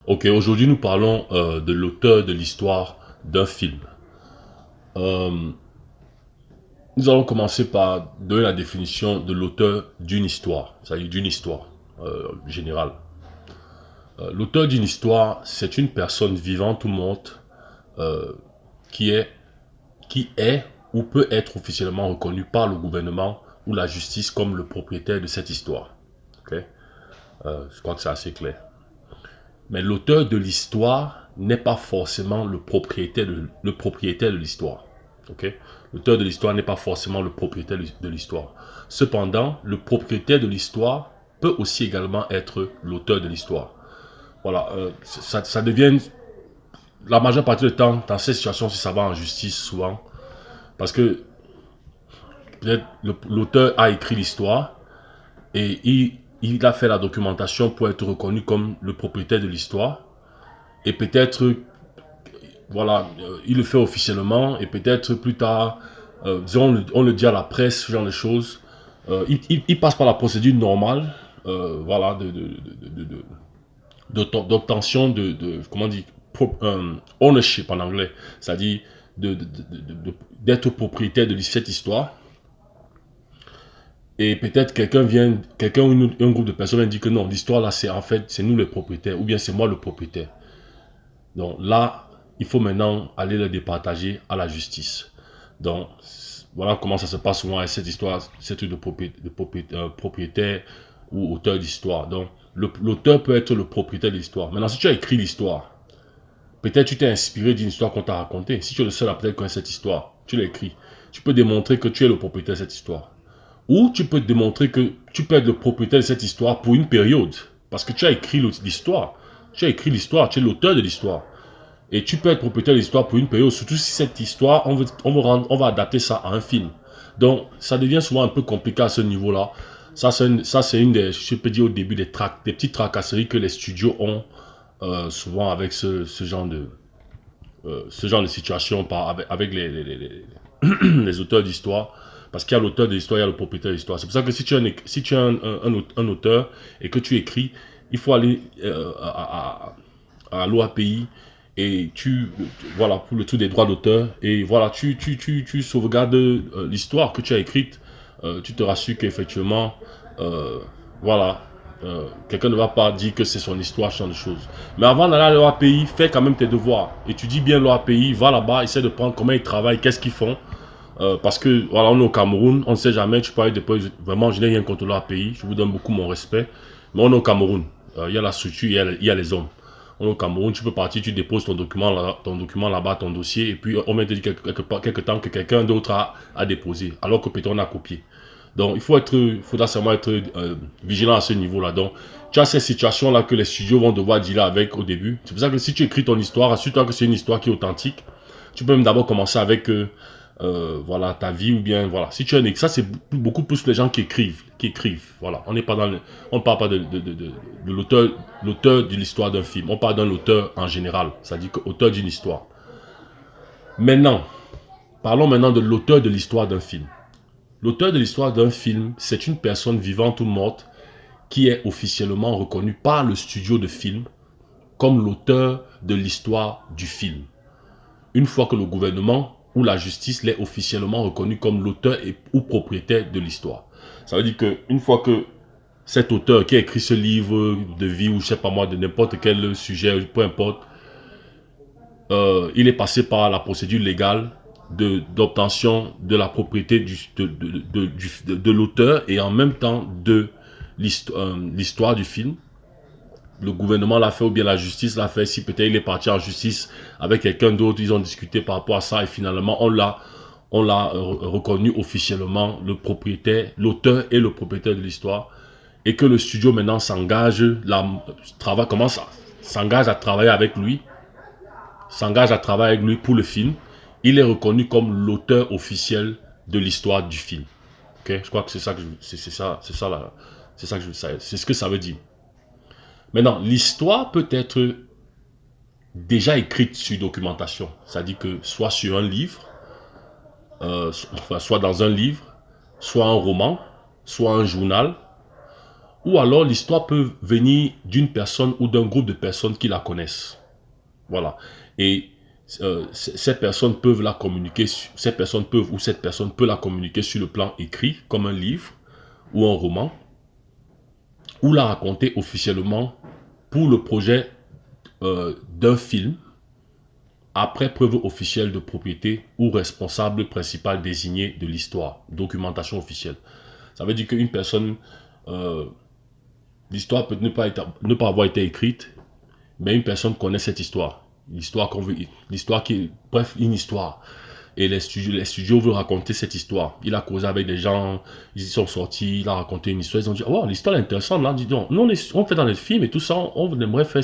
Ok, aujourd'hui nous parlons de l'auteur de l'histoire d'un film. Euh, Nous allons commencer par donner la définition de l'auteur d'une histoire, c'est-à-dire d'une histoire générale. L'auteur d'une histoire, c'est une personne vivante ou morte euh, qui est, qui est ou peut être officiellement reconnue par le gouvernement ou la justice comme le propriétaire de cette histoire. Ok. Je crois que c'est assez clair. Mais l'auteur de l'histoire n'est pas forcément le propriétaire de l'histoire. Okay? L'auteur de l'histoire n'est pas forcément le propriétaire de l'histoire. Cependant, le propriétaire de l'histoire peut aussi également être l'auteur de l'histoire. Voilà, ça devient la majeure partie du temps, dans ces situations, si ça va en justice souvent, parce que peut-être l'auteur a écrit l'histoire et il a fait la documentation pour être reconnu comme le propriétaire de l'histoire. Et peut-être voilà, il le fait officiellement et peut-être plus tard, disons, on le dit à la presse, ce genre de choses. Il passe par la procédure normale, voilà, d'obtention comment on dit, ownership en anglais, c'est-à-dire d'être propriétaire de cette histoire. Et peut-être quelqu'un ou un groupe de personnes vient dire que non, l'histoire là, c'est en fait, c'est nous les propriétaires, ou bien c'est moi le propriétaire. Donc là, il faut maintenant aller le départager à la justice. Donc, voilà comment ça se passe souvent avec cette histoire, cette truc de propriétaire ou auteur d'histoire. Donc, l'auteur peut être le propriétaire de l'histoire. Maintenant, si tu as écrit l'histoire, peut-être tu t'es inspiré d'une histoire qu'on t'a racontée. Si tu es le seul à peut-être connaître cette histoire, tu l'as écrit. Tu peux démontrer que tu es le propriétaire de cette histoire. Ou tu peux démontrer que tu peux être le propriétaire de cette histoire pour une période. Parce que tu as écrit l'histoire. Tu as écrit l'histoire, tu es l'auteur de l'histoire. Et tu peux être propriétaire de l'histoire pour une période, surtout si cette histoire, on va adapter ça à un film. Donc, ça devient souvent un peu compliqué à ce niveau-là. Ça, c'est une des, je peux dire au début, des petites tracasseries que les studios ont souvent avec ce genre de situation avec les auteurs d'histoire. Parce qu'il y a l'auteur de l'histoire, il y a le propriétaire de l'histoire. C'est pour ça que si tu es un auteur et que tu écris, il faut aller à l'OAPI et voilà, pour le tout des droits d'auteur, et voilà, tu sauvegardes l'histoire que tu as écrite, tu te rassures qu'effectivement, voilà, quelqu'un ne va pas dire que c'est son histoire, ce genre de choses. Mais avant d'aller à l'OAPI, fais quand même tes devoirs, étudie bien l'OAPI, va là-bas, essaie de prendre comment ils travaillent, qu'est-ce qu'ils font, parce que voilà, on est au Cameroun, on ne sait jamais, tu parles de vraiment, je n'ai rien contre l'OAPI, je vous donne beaucoup mon respect, mais on est au Cameroun, il y a la structure, il y a les hommes. On est au Cameroun, tu peux partir, tu déposes ton document là-bas, ton dossier, et puis on met quelque temps que quelqu'un d'autre a déposé, alors que peut-être on a copié. Donc il faudra seulement être vigilant à ce niveau-là. Donc tu as ces situations-là que les studios vont devoir dealer avec au début. C'est pour ça que si tu écris ton histoire, assure-toi que c'est une histoire qui est authentique. Tu peux même d'abord commencer avec voilà, ta vie ou bien voilà. Si tu as ça, c'est beaucoup plus les gens qui écrivent. Voilà, on n'est pas on parle pas de l'auteur de l'histoire d'un film. On parle d'un auteur en général, c'est-à-dire auteur d'une histoire. Maintenant, parlons maintenant de l'auteur de l'histoire d'un film. L'auteur de l'histoire d'un film, c'est une personne vivante ou morte qui est officiellement reconnue par le studio de film comme l'auteur de l'histoire du film. Une fois que le gouvernement ou la justice l'est officiellement reconnu comme l'auteur ou propriétaire de l'histoire. Ça veut dire qu'une fois que cet auteur qui a écrit ce livre de vie ou je sais pas moi de n'importe quel sujet, peu importe, il est passé par la procédure légale d'obtention de la propriété de l'auteur et en même temps de l'histoire du film. Le gouvernement l'a fait ou bien la justice l'a fait. Si peut-être il est parti en justice avec quelqu'un d'autre, ils ont discuté par rapport à ça et finalement on l'a reconnu officiellement le propriétaire, l'auteur et le propriétaire de l'histoire, et que le studio maintenant s'engage à travailler avec lui, pour le film. Il est reconnu comme l'auteur officiel de l'histoire du film. Ok, je crois que c'est ça que c'est ce que ça veut dire. Maintenant, l'histoire peut être déjà écrite sur documentation, c'est-à-dire que soit sur un livre, soit dans un livre, soit un roman, soit un journal, Ou alors l'histoire peut venir d'une personne ou d'un groupe de personnes qui la connaissent. Voilà. Et ces personnes peuvent la communiquer, ces personnes peuvent ou cette personne peut la communiquer sur le plan écrit, comme un livre ou un roman, ou la raconter officiellement pour le projet d'un film, après preuve officielle de propriété ou responsable principal désigné de l'histoire, documentation officielle. Ça veut dire qu'une personne, l'histoire peut ne pas avoir été écrite, mais une personne connaît cette histoire. L'histoire qu'on veut, l'histoire qui est, bref, une histoire. Et les studios veulent raconter cette histoire. Il a causé avec des gens, ils y sont sortis, il a raconté une histoire, ils ont dit, oh, l'histoire est intéressante, là, dis donc, nous on fait dans les films et tout ça, on aimerait faire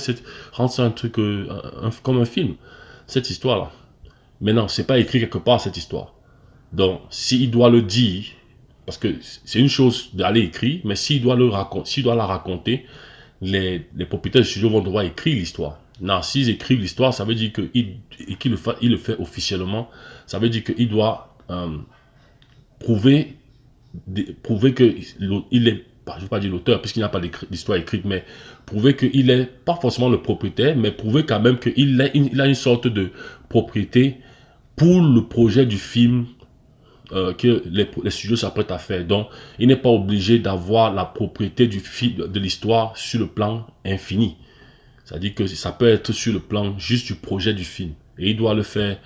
rendre ça un truc comme un film, cette histoire-là. Mais non, c'est pas écrit quelque part, cette histoire. Donc, s'il doit le dire, parce que c'est une chose d'aller écrire, mais s'il doit la raconter, les propriétaires du studio vont devoir écrire l'histoire. Non, s'ils écrivent l'histoire, ça veut dire qu'il le fait officiellement. Ça veut dire qu'il doit prouver que il est, je ne veux pas dire l'auteur, puisqu'il n'a pas l'histoire écrite, mais prouver qu'il n'est pas forcément le propriétaire, mais prouver quand même qu'il a une sorte de propriété pour le projet du film que les studios s'apprêtent à faire. Donc, il n'est pas obligé d'avoir la propriété du film, de l'histoire sur le plan infini. C'est-à-dire que ça peut être sur le plan juste du projet du film. Et il doit le faire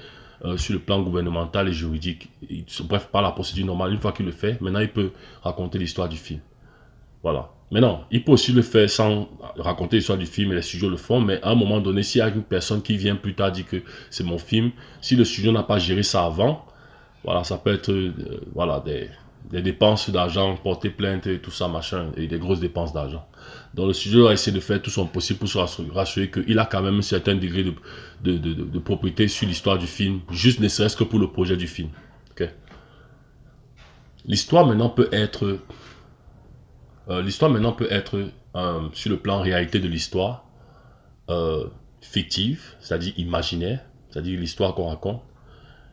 sur le plan gouvernemental et juridique. Bref, par la procédure normale. Une fois qu'il le fait, maintenant il peut raconter l'histoire du film. Voilà. Maintenant, il peut aussi le faire sans raconter l'histoire du film et les studios le font. Mais à un moment donné, s'il y a une personne qui vient plus tard dire que c'est mon film, si le studio n'a pas géré ça avant, voilà, ça peut être voilà, des dépenses d'argent, porter plainte et tout ça, machin, et des grosses dépenses d'argent. Donc le studio a essayé de faire tout son possible pour se rassurer qu'il a quand même un certain degré de propriété sur l'histoire du film, juste ne serait-ce que pour le projet du film. Okay? L'histoire maintenant peut être sur le plan réalité de l'histoire, fictive, c'est-à-dire imaginaire, c'est-à-dire l'histoire qu'on raconte.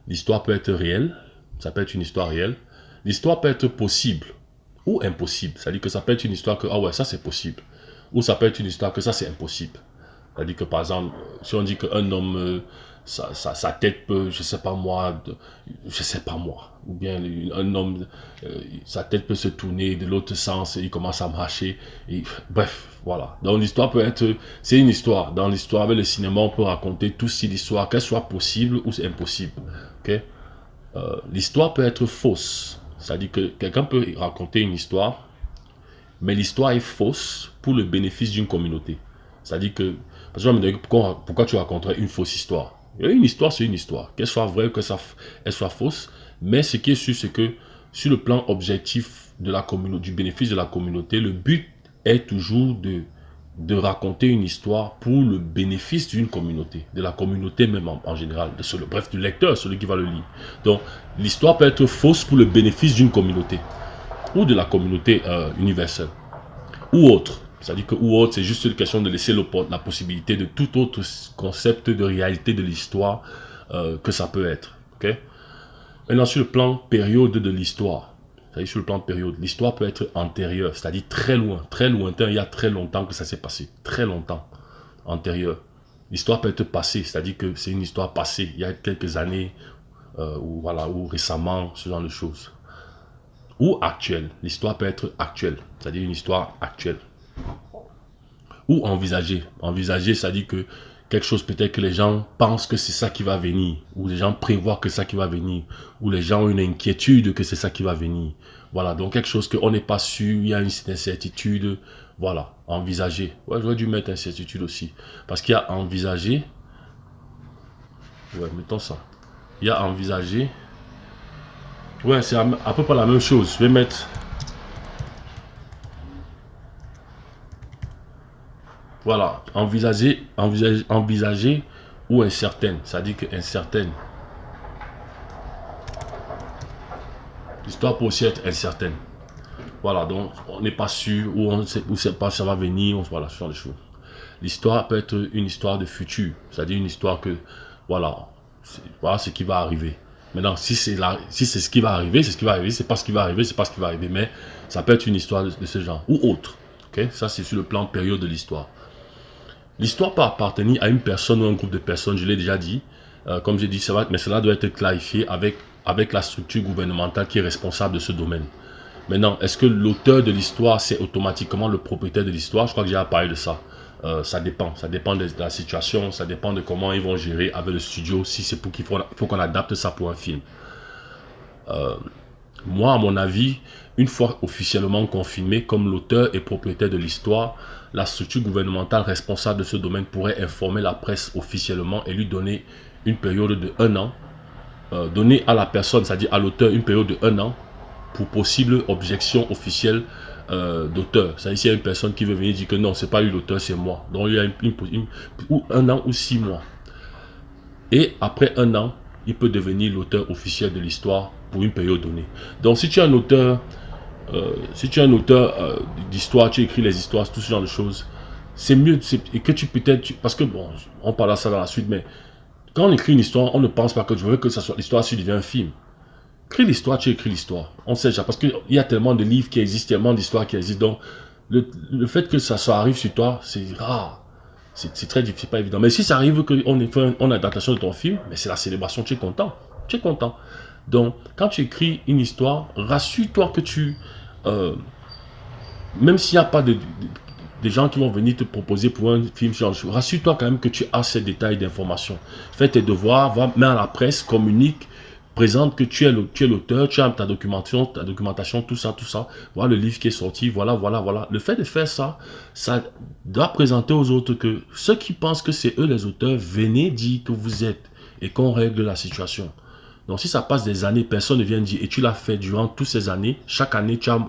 L'histoire peut être réelle, ça peut être une histoire réelle. L'histoire peut être possible ou impossible. C'est-à-dire que ça peut être une histoire que, ah ouais, ça c'est possible. Ou ça peut être une histoire que ça c'est impossible. C'est-à-dire que par exemple, si on dit qu'un homme, sa tête peut, je sais pas moi, ou bien un homme, sa tête peut se tourner de l'autre sens et il commence à marcher. Et, bref, voilà. Donc l'histoire peut être, c'est une histoire. Dans l'histoire, avec le cinéma, on peut raconter tout si l'histoire, qu'elle soit possible ou impossible. Okay? L'histoire peut être fausse. C'est-à-dire que quelqu'un peut raconter une histoire, mais l'histoire est fausse pour le bénéfice d'une communauté. C'est-à-dire que, parce que je me dis, pourquoi tu raconterais une fausse histoire? Une histoire, c'est une histoire. Qu'elle soit vraie ou qu'elle soit fausse, mais ce qui est sûr, c'est que sur le plan objectif du bénéfice de la communauté, le but est toujours de raconter une histoire pour le bénéfice d'une communauté, de la communauté même en général, bref, du lecteur, celui qui va le lire. Donc, l'histoire peut être fausse pour le bénéfice d'une communauté, ou de la communauté universelle, ou autre. C'est-à-dire que ou autre, c'est juste une question de laisser la possibilité de tout autre concept de réalité de l'histoire que ça peut être. Okay? Maintenant, sur le plan période de l'histoire, c'est-à-dire sur le plan de période, l'histoire peut être antérieure, c'est-à-dire très loin, très lointain, il y a très longtemps que ça s'est passé, très longtemps, antérieure. L'histoire peut être passée, c'est-à-dire que c'est une histoire passée, il y a quelques années, ou récemment, ce genre de choses. Ou actuelle, l'histoire peut être actuelle, c'est-à-dire une histoire actuelle. Ou envisagée, c'est-à-dire que quelque chose peut-être que les gens pensent que c'est ça qui va venir, ou les gens prévoient que c'est ça qui va venir, ou les gens ont une inquiétude que c'est ça qui va venir. Voilà, donc quelque chose qu'on n'est pas sûr, il y a une incertitude, voilà, envisager. Ouais, j'aurais dû mettre incertitude aussi, parce qu'il y a envisager, ouais, mettons ça. Il y a envisager, ouais, c'est à peu près la même chose, je vais mettre... Voilà, envisager ou incertaine, c'est-à-dire que incertaine. L'histoire peut aussi être incertaine. Voilà, donc on n'est pas sûr, ou on ne sait pas si ça va venir, voilà, ce genre de choses. L'histoire peut être une histoire de futur, c'est-à-dire une histoire que, voilà ce qui va arriver. Maintenant, si c'est ce qui va arriver, c'est ce qui va arriver, c'est pas ce qui va arriver, c'est pas ce qui va arriver, mais ça peut être une histoire de ce genre, ou autre. Ok, ça, c'est sur le plan période de l'histoire. L'histoire peut appartenir à une personne ou un groupe de personnes, je l'ai déjà dit. Comme j'ai dit, mais cela doit être clarifié avec la structure gouvernementale qui est responsable de ce domaine. Maintenant, est-ce que l'auteur de l'histoire, c'est automatiquement le propriétaire de l'histoire? Je crois que j'ai parlé de ça. Ça dépend de la situation, ça dépend de comment ils vont gérer avec le studio, si c'est pour qu'il faut qu'on adapte ça pour un film. Moi, à mon avis, une fois officiellement confirmé comme l'auteur et propriétaire de l'histoire, la structure gouvernementale responsable de ce domaine pourrait informer la presse officiellement et lui donner une période de 1 an, donner à la personne, c'est-à-dire à l'auteur, une période de 1 an pour possible objection officielle d'auteur. C'est-à-dire s'il y a une personne qui veut venir dire que non, c'est pas lui l'auteur, c'est moi. Donc il y a ou 1 an ou 6 mois. Et après 1 an, il peut devenir l'auteur officiel de l'histoire pour une période donnée. Donc si tu es un auteur, d'histoire, tu écris les histoires, tout ce genre de choses, c'est mieux et que tu peut-être, parce que bon, on parlera ça dans la suite, mais quand on écrit une histoire, on ne pense pas que je veux que ça soit l'histoire si devient un film. Écris l'histoire, tu écris l'histoire. On sait déjà, parce qu'il y a tellement de livres qui existent, tellement d'histoires qui existent. Donc, le fait que ça arrive sur toi, c'est rare. C'est très difficile, pas évident. Mais si ça arrive qu'on ait fait une adaptation de ton film, mais c'est la célébration, tu es content. Tu es content. Donc, quand tu écris une histoire, rassure-toi que même s'il n'y a pas des gens qui vont venir te proposer pour un film, rassure-toi quand même que tu as ces détails d'information. Fais tes devoirs, mets à la presse, communique, présente que tu es l'auteur, tu as ta documentation, tout ça. Voilà le livre qui est sorti, voilà. Le fait de faire ça, ça doit présenter aux autres que ceux qui pensent que c'est eux les auteurs, venez dire que vous êtes et qu'on règle la situation. Donc si ça passe des années, personne ne vient dire, et tu l'as fait durant toutes ces années, chaque année tu as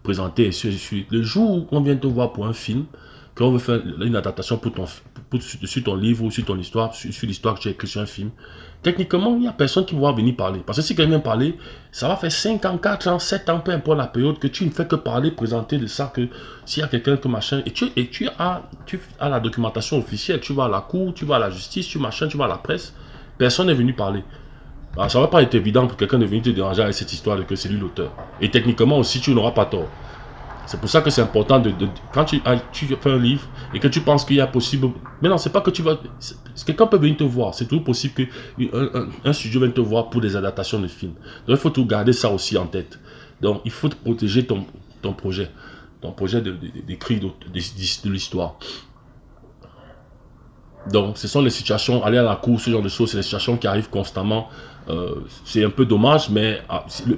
présenté, et le jour où on vient te voir pour un film, qu'on veut faire une adaptation sur ton livre ou sur ton histoire, sur l'histoire que tu as écrite sur un film, techniquement, il n'y a personne qui va venir parler. Parce que si quelqu'un vient parler, ça va faire 5 ans, 4 ans, 7 ans, peu importe la période, que tu ne fais que parler, présenter de ça, que s'il y a quelqu'un que machin, et tu as la documentation officielle, tu vas à la cour, tu vas à la justice, tu vas à la presse, personne n'est venu parler. Alors, ça ne va pas être évident pour quelqu'un de venir te déranger avec cette histoire de que c'est lui l'auteur. Et techniquement aussi, tu n'auras pas tort. C'est pour ça que c'est important quand tu fais un livre et que tu penses qu'il y a possible. Mais non, c'est pas que tu vas. Quelqu'un peut venir te voir. C'est toujours possible qu'un studio vienne te voir pour des adaptations de films. Donc il faut tout garder ça aussi en tête. Donc il faut te protéger ton projet. Ton projet d'écrit de l'histoire. Donc ce sont les situations, aller à la cour, ce genre de choses, c'est les situations qui arrivent constamment. C'est un peu dommage, mais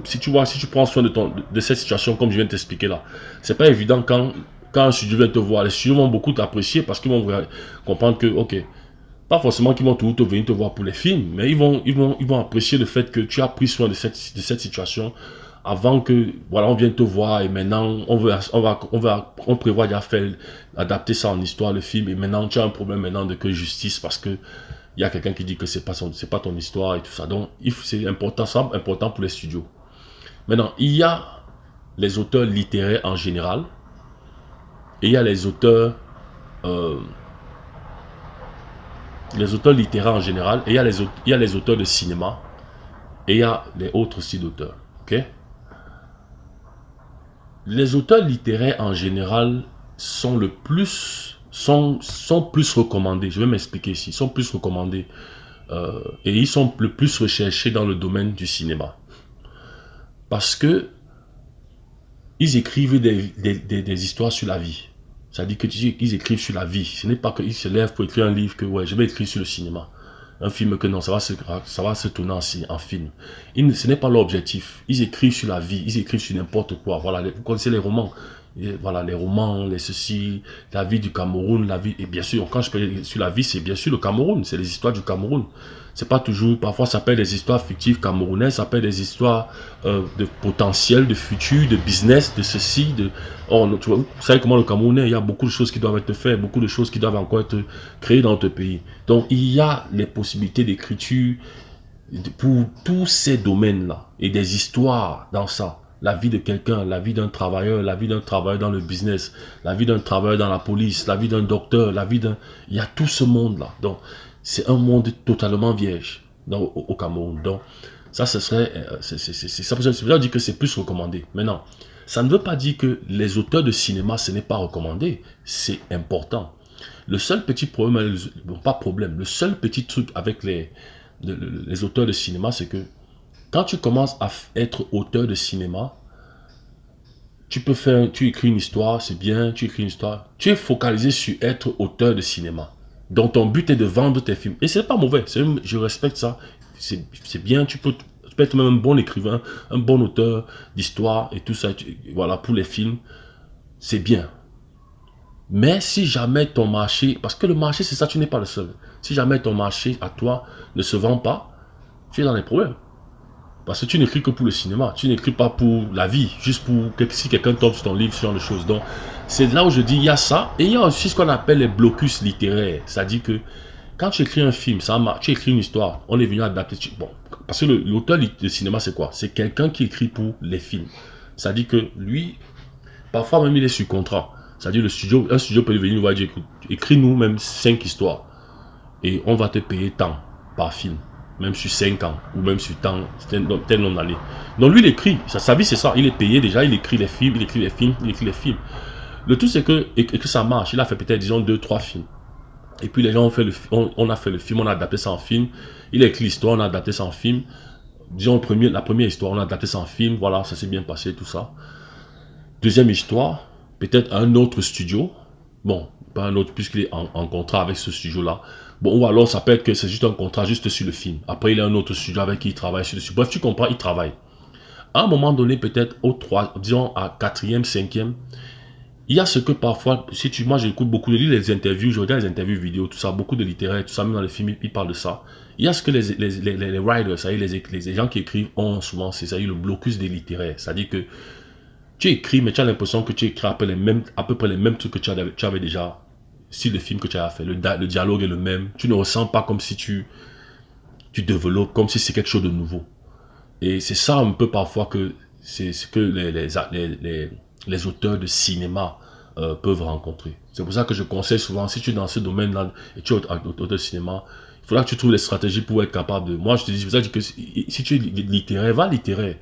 si tu prends soin de cette situation comme je viens de t'expliquer là, c'est pas évident quand un studio vient te voir. Les studios vont beaucoup t'apprécier parce qu'ils vont comprendre que, ok, pas forcément qu'ils vont tout venir te voir pour les films, mais ils vont apprécier le fait que tu as pris soin de cette situation avant que, voilà, on vienne te voir et maintenant on prévoit déjà faire adapter ça en histoire, le film, et maintenant tu as un problème maintenant de justice parce que il y a quelqu'un qui dit que c'est pas ton histoire et tout ça. Donc c'est important pour les studios. Maintenant, il y a les auteurs littéraires en général et il y a les auteurs littéraires en général et il y a les auteurs de cinéma et il y a les autres styles d'auteurs. Ok? Les auteurs littéraires en général sont plus recommandés. Je vais m'expliquer ici. Ils sont plus recommandés et ils sont le plus recherchés dans le domaine du cinéma. Parce que ils écrivent des histoires sur la vie. C'est-à-dire qu'ils écrivent sur la vie. Ce n'est pas qu'ils se lèvent pour écrire un livre que ouais, je vais écrire sur le cinéma. Un film que non, ça va se tourner en film. Ce n'est pas leur objectif. Ils écrivent sur la vie, ils écrivent sur n'importe quoi. Voilà, vous connaissez les romans. Voilà, les romans, les ceci, la vie du Cameroun, et bien sûr, quand je parle sur la vie, c'est bien sûr le Cameroun, c'est les histoires du Cameroun. C'est pas toujours, parfois ça peut être des histoires fictives camerounaises, ça peut être des histoires de potentiel, de futur, de business, de ceci, tu vois, vous savez comment le Camerounais, il y a beaucoup de choses qui doivent être faites, beaucoup de choses qui doivent encore être créées dans notre pays. Donc il y a les possibilités d'écriture pour tous ces domaines-là, et des histoires dans ça. La vie de quelqu'un, la vie d'un travailleur dans le business, la vie d'un travailleur dans la police, la vie d'un docteur, il y a tout ce monde-là. Donc, c'est un monde totalement vierge au Cameroun. Donc, ça, ce serait... c'est ça que je veux dire que c'est plus recommandé. Maintenant, Ça ne veut pas dire que les auteurs de cinéma, ce n'est pas recommandé. C'est important. Le seul petit problème, bon, pas problème, le seul petit truc avec les auteurs de cinéma, c'est que quand tu commences à être auteur de cinéma, tu écris une histoire, c'est bien, tu écris une histoire. Tu es focalisé sur être auteur de cinéma. Donc ton but est de vendre tes films. Et c'est pas mauvais, je respecte ça. C'est bien, tu peux être même un bon écrivain, un bon auteur d'histoire et tout ça. Voilà, pour les films, c'est bien. Mais si jamais ton marché, parce que le marché c'est ça, tu n'es pas le seul. Si jamais ton marché à toi ne se vend pas, tu es dans les problèmes. Parce que tu n'écris que pour le cinéma, tu n'écris pas pour la vie, juste pour si quelqu'un tombe sur ton livre, ce genre de choses. Donc, c'est là où je dis, il y a ça, et il y a aussi ce qu'on appelle les blocus littéraires. C'est-à-dire que quand tu écris un film, tu écris une histoire, on est venu adapter. Bon, parce que l'auteur de cinéma, c'est quoi? C'est quelqu'un qui écrit pour les films. C'est-à-dire que lui, parfois même, il est sur contrat. C'est-à-dire un studio peut venir nous voir et dire, écris-nous même 5 histoires, et on va te payer tant par film. Même sur 5 ans, ou même sur tel nombre d'années. Donc lui, il écrit, sa vie c'est ça, il est payé déjà, il écrit les films, il écrit les films, il écrit les films. Le tout c'est que ça marche, il a fait peut-être, disons, 2-3 films. Et puis les gens ont fait on a fait le film, on a adapté ça en film, il a écrit l'histoire, on a adapté ça en film. Disons, la première histoire, on a adapté ça en film, voilà, ça s'est bien passé, tout ça. Deuxième histoire, peut-être un autre studio, bon, pas un autre, puisqu'il est en contrat avec ce studio-là. Bon, ou alors ça peut être que c'est juste un contrat juste sur le film. Après, il y a un autre studio avec qui il travaille sur le film. Bref, tu comprends, il travaille. À un moment donné, peut-être disons à 4e, 5e, il y a ce que parfois, moi j'écoute beaucoup, je lis les interviews, je regarde les interviews vidéo, tout ça, beaucoup de littéraires, tout ça, même dans les films, ils parlent de ça. Il y a ce que les writers, ça y est, les gens qui écrivent ont souvent, c'est ça y est, le blocus des littéraires. C'est-à-dire que tu écris, mais tu as l'impression que tu écris à peu près les mêmes trucs que tu avais déjà. Si le film que tu as fait, le dialogue est le même, tu ne ressens pas comme si tu développes, comme si c'est quelque chose de nouveau. Et c'est ça un peu parfois que c'est ce que les auteurs de cinéma peuvent rencontrer. C'est pour ça que je conseille souvent, si tu es dans ce domaine-là et tu es auteur de cinéma, il faudra que tu trouves les stratégies pour être capable de... Moi, je te dis, c'est pour ça que si tu es littéraire, va littéraire.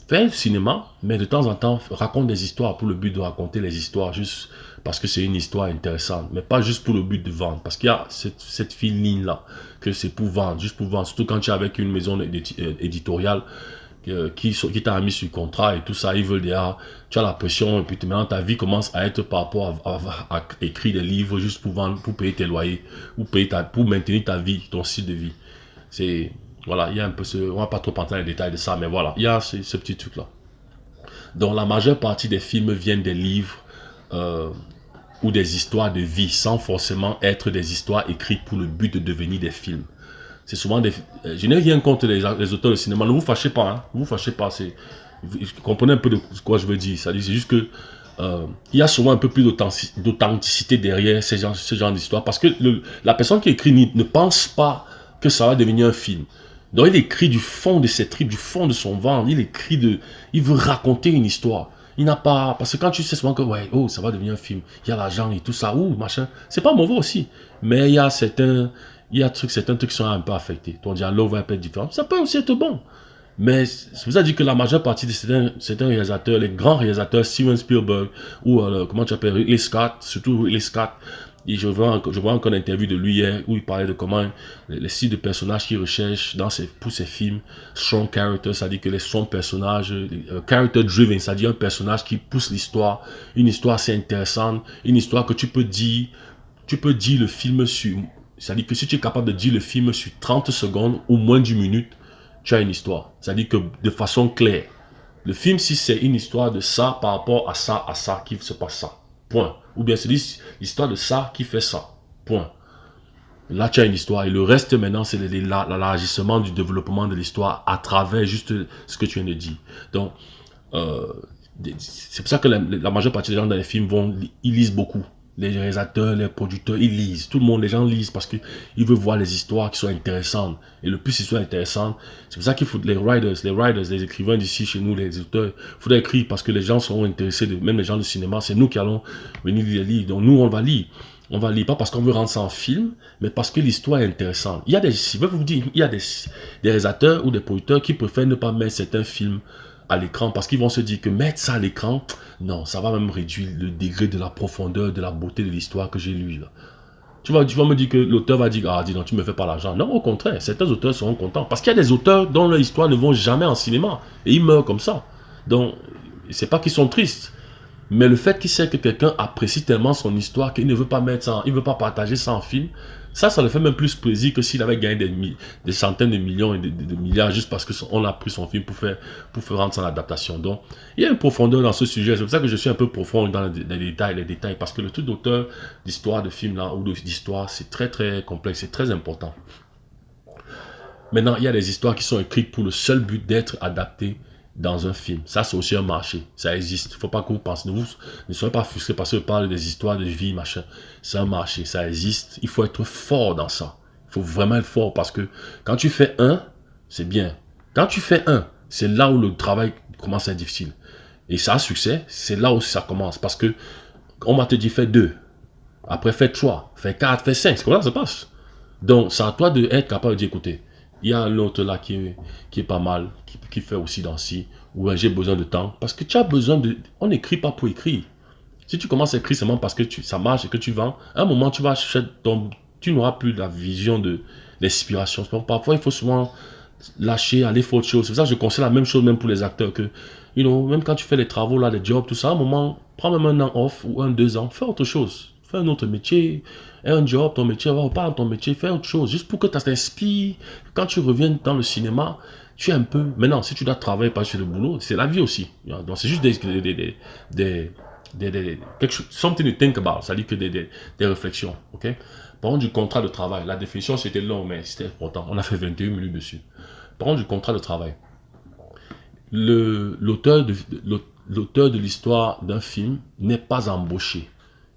Fais le cinéma, mais de temps en temps, raconte des histoires pour le but de raconter les histoires, juste parce que c'est une histoire intéressante, mais pas juste pour le but de vendre. Parce qu'il y a cette fine ligne-là, que c'est pour vendre, juste pour vendre. Surtout quand tu es avec une maison éditoriale qui t'a mis sur contrat et tout ça, ils veulent dire, tu as la pression, et puis maintenant ta vie commence à être par rapport à écrire des livres juste pour vendre, pour payer tes loyers, pour maintenir ta vie, ton style de vie. C'est... Voilà, il y a un peu on va pas trop entrer dans les détails de ça, mais voilà, il y a ce petit truc-là. Donc la majeure partie des films viennent des livres ou des histoires de vie, sans forcément être des histoires écrites pour le but de devenir des films. C'est souvent des... Je n'ai rien contre les auteurs de cinéma, ne vous fâchez pas, hein, ne vous fâchez pas, vous comprenez un peu de quoi je veux dire. C'est juste que il y a souvent un peu plus d'authenticité derrière ce genre d'histoire, parce que la personne qui écrit ne pense pas que ça va devenir un film. Donc il écrit du fond de ses tripes, du fond de son ventre, il veut raconter une histoire. Il n'a pas, parce que quand tu sais souvent que ouais, oh, ça va devenir un film, il y a l'argent et tout ça, ou machin, c'est pas mauvais aussi. Mais il y a certains trucs qui sont un peu affectés. Ton dialogue va être différent. Ça peut aussi être bon. Mais c'est pour ça que je dis que la majeure partie de certains réalisateurs, les grands réalisateurs, Steven Spielberg, ou comment tu appelles, Ridley Scott, surtout Ridley Scott, et je vois encore une interview de lui hier où il parlait de comment les styles de personnages qu'il recherche pour ses films, strong character, c'est-à-dire que les strong personnages, character driven, c'est-à-dire un personnage qui pousse l'histoire, une histoire assez intéressante, une histoire que tu peux dire le film sur, c'est-à-dire que si tu es capable de dire le film sur 30 secondes ou moins d'une minute, tu as une histoire. C'est-à-dire que de façon claire. Le film, si c'est une histoire de ça par rapport à ça, qui se passe ça. Point. Ou bien c'est l'histoire de ça qui fait ça. Point. Là, tu as une histoire. Et le reste, maintenant, c'est l'élargissement du développement de l'histoire à travers juste ce que tu viens de dire. Donc, c'est pour ça que la majeure partie des gens dans les films ils lisent beaucoup. Les réalisateurs, les producteurs, ils lisent. Tout le monde, les gens lisent parce qu'ils veulent voir les histoires qui sont intéressantes. Et le plus ils sont intéressantes, c'est pour ça qu'il faut les writers, les écrivains d'ici chez nous, les auteurs, il faudrait écrire parce que les gens seront intéressés, même les gens du cinéma, c'est nous qui allons venir les lire. Donc nous, on va lire. On va lire pas parce qu'on veut rendre ça en film, mais parce que l'histoire est intéressante. Je vais vous dire, il y a des réalisateurs ou des producteurs qui préfèrent ne pas mettre certains films à l'écran parce qu'ils vont se dire que mettre ça à l'écran, non, ça va même réduire le degré de la profondeur, de la beauté de l'histoire que j'ai lue là. Tu vas me dire que l'auteur va dire, ah, dis donc, tu me fais pas l'argent. Non, au contraire, certains auteurs seront contents. Parce qu'il y a des auteurs dont leur histoire ne vont jamais en cinéma. Et ils meurent comme ça. Donc, c'est pas qu'ils sont tristes. Mais le fait qu'il sait que quelqu'un apprécie tellement son histoire qu'il ne veut pas mettre ça, il ne veut pas partager ça en film, ça le fait même plus plaisir que s'il avait gagné des centaines de millions et de milliards juste parce qu'on a pris son film pour faire rendre ça l'adaptation. Donc, il y a une profondeur dans ce sujet. C'est pour ça que je suis un peu profond dans les détails, parce que le truc d'auteur, d'histoire de film là, ou d'histoire, c'est très très complexe, c'est très important. Maintenant, il y a des histoires qui sont écrites pour le seul but d'être adaptées dans un film. Ça, c'est aussi un marché. Ça existe. Il ne faut pas que vous pensez. Ne soyez pas frustrés parce que je parle des histoires de vie, machin. C'est un marché. Ça existe. Il faut être fort dans ça. Il faut vraiment être fort parce que quand tu fais un, c'est bien. Quand tu fais un, c'est là où le travail commence à être difficile. Et ça a succès, c'est là où ça commence. Parce que on m'a te dit fais 2. Après fais 3. Fais 4. Fais 5. C'est comme ça que ça passe. Donc, c'est à toi d'être capable d'écouter. Il y a un autre là qui est pas mal, qui fait aussi dans ci, où j'ai besoin de temps. Parce que tu as besoin de... On n'écrit pas pour écrire. Si tu commences à écrire seulement parce que ça marche et que tu vends, à un moment, tu n'auras plus la vision de l'inspiration. Parfois, il faut souvent lâcher, aller faire autre chose. C'est pour ça que je conseille la même chose même pour les acteurs. Que, même quand tu fais les travaux, là, les jobs, tout ça, à un moment, prends même un an off ou 2 ans, fais autre chose. Fais un autre métier, un job, ton métier, repars dans ton métier, fais autre chose, juste pour que ça t'inspire. Quand tu reviens dans le cinéma, tu es un peu... Maintenant, si tu dois travailler, pas sur le boulot, c'est la vie aussi. Donc, c'est juste quelque chose, something to think about, c'est-à-dire que des réflexions, ok? Par contre, du contrat de travail, la définition, c'était long, mais c'était important. On a fait 21 minutes dessus. Par contre, du contrat de travail, l'auteur de l'histoire d'un film n'est pas embauché.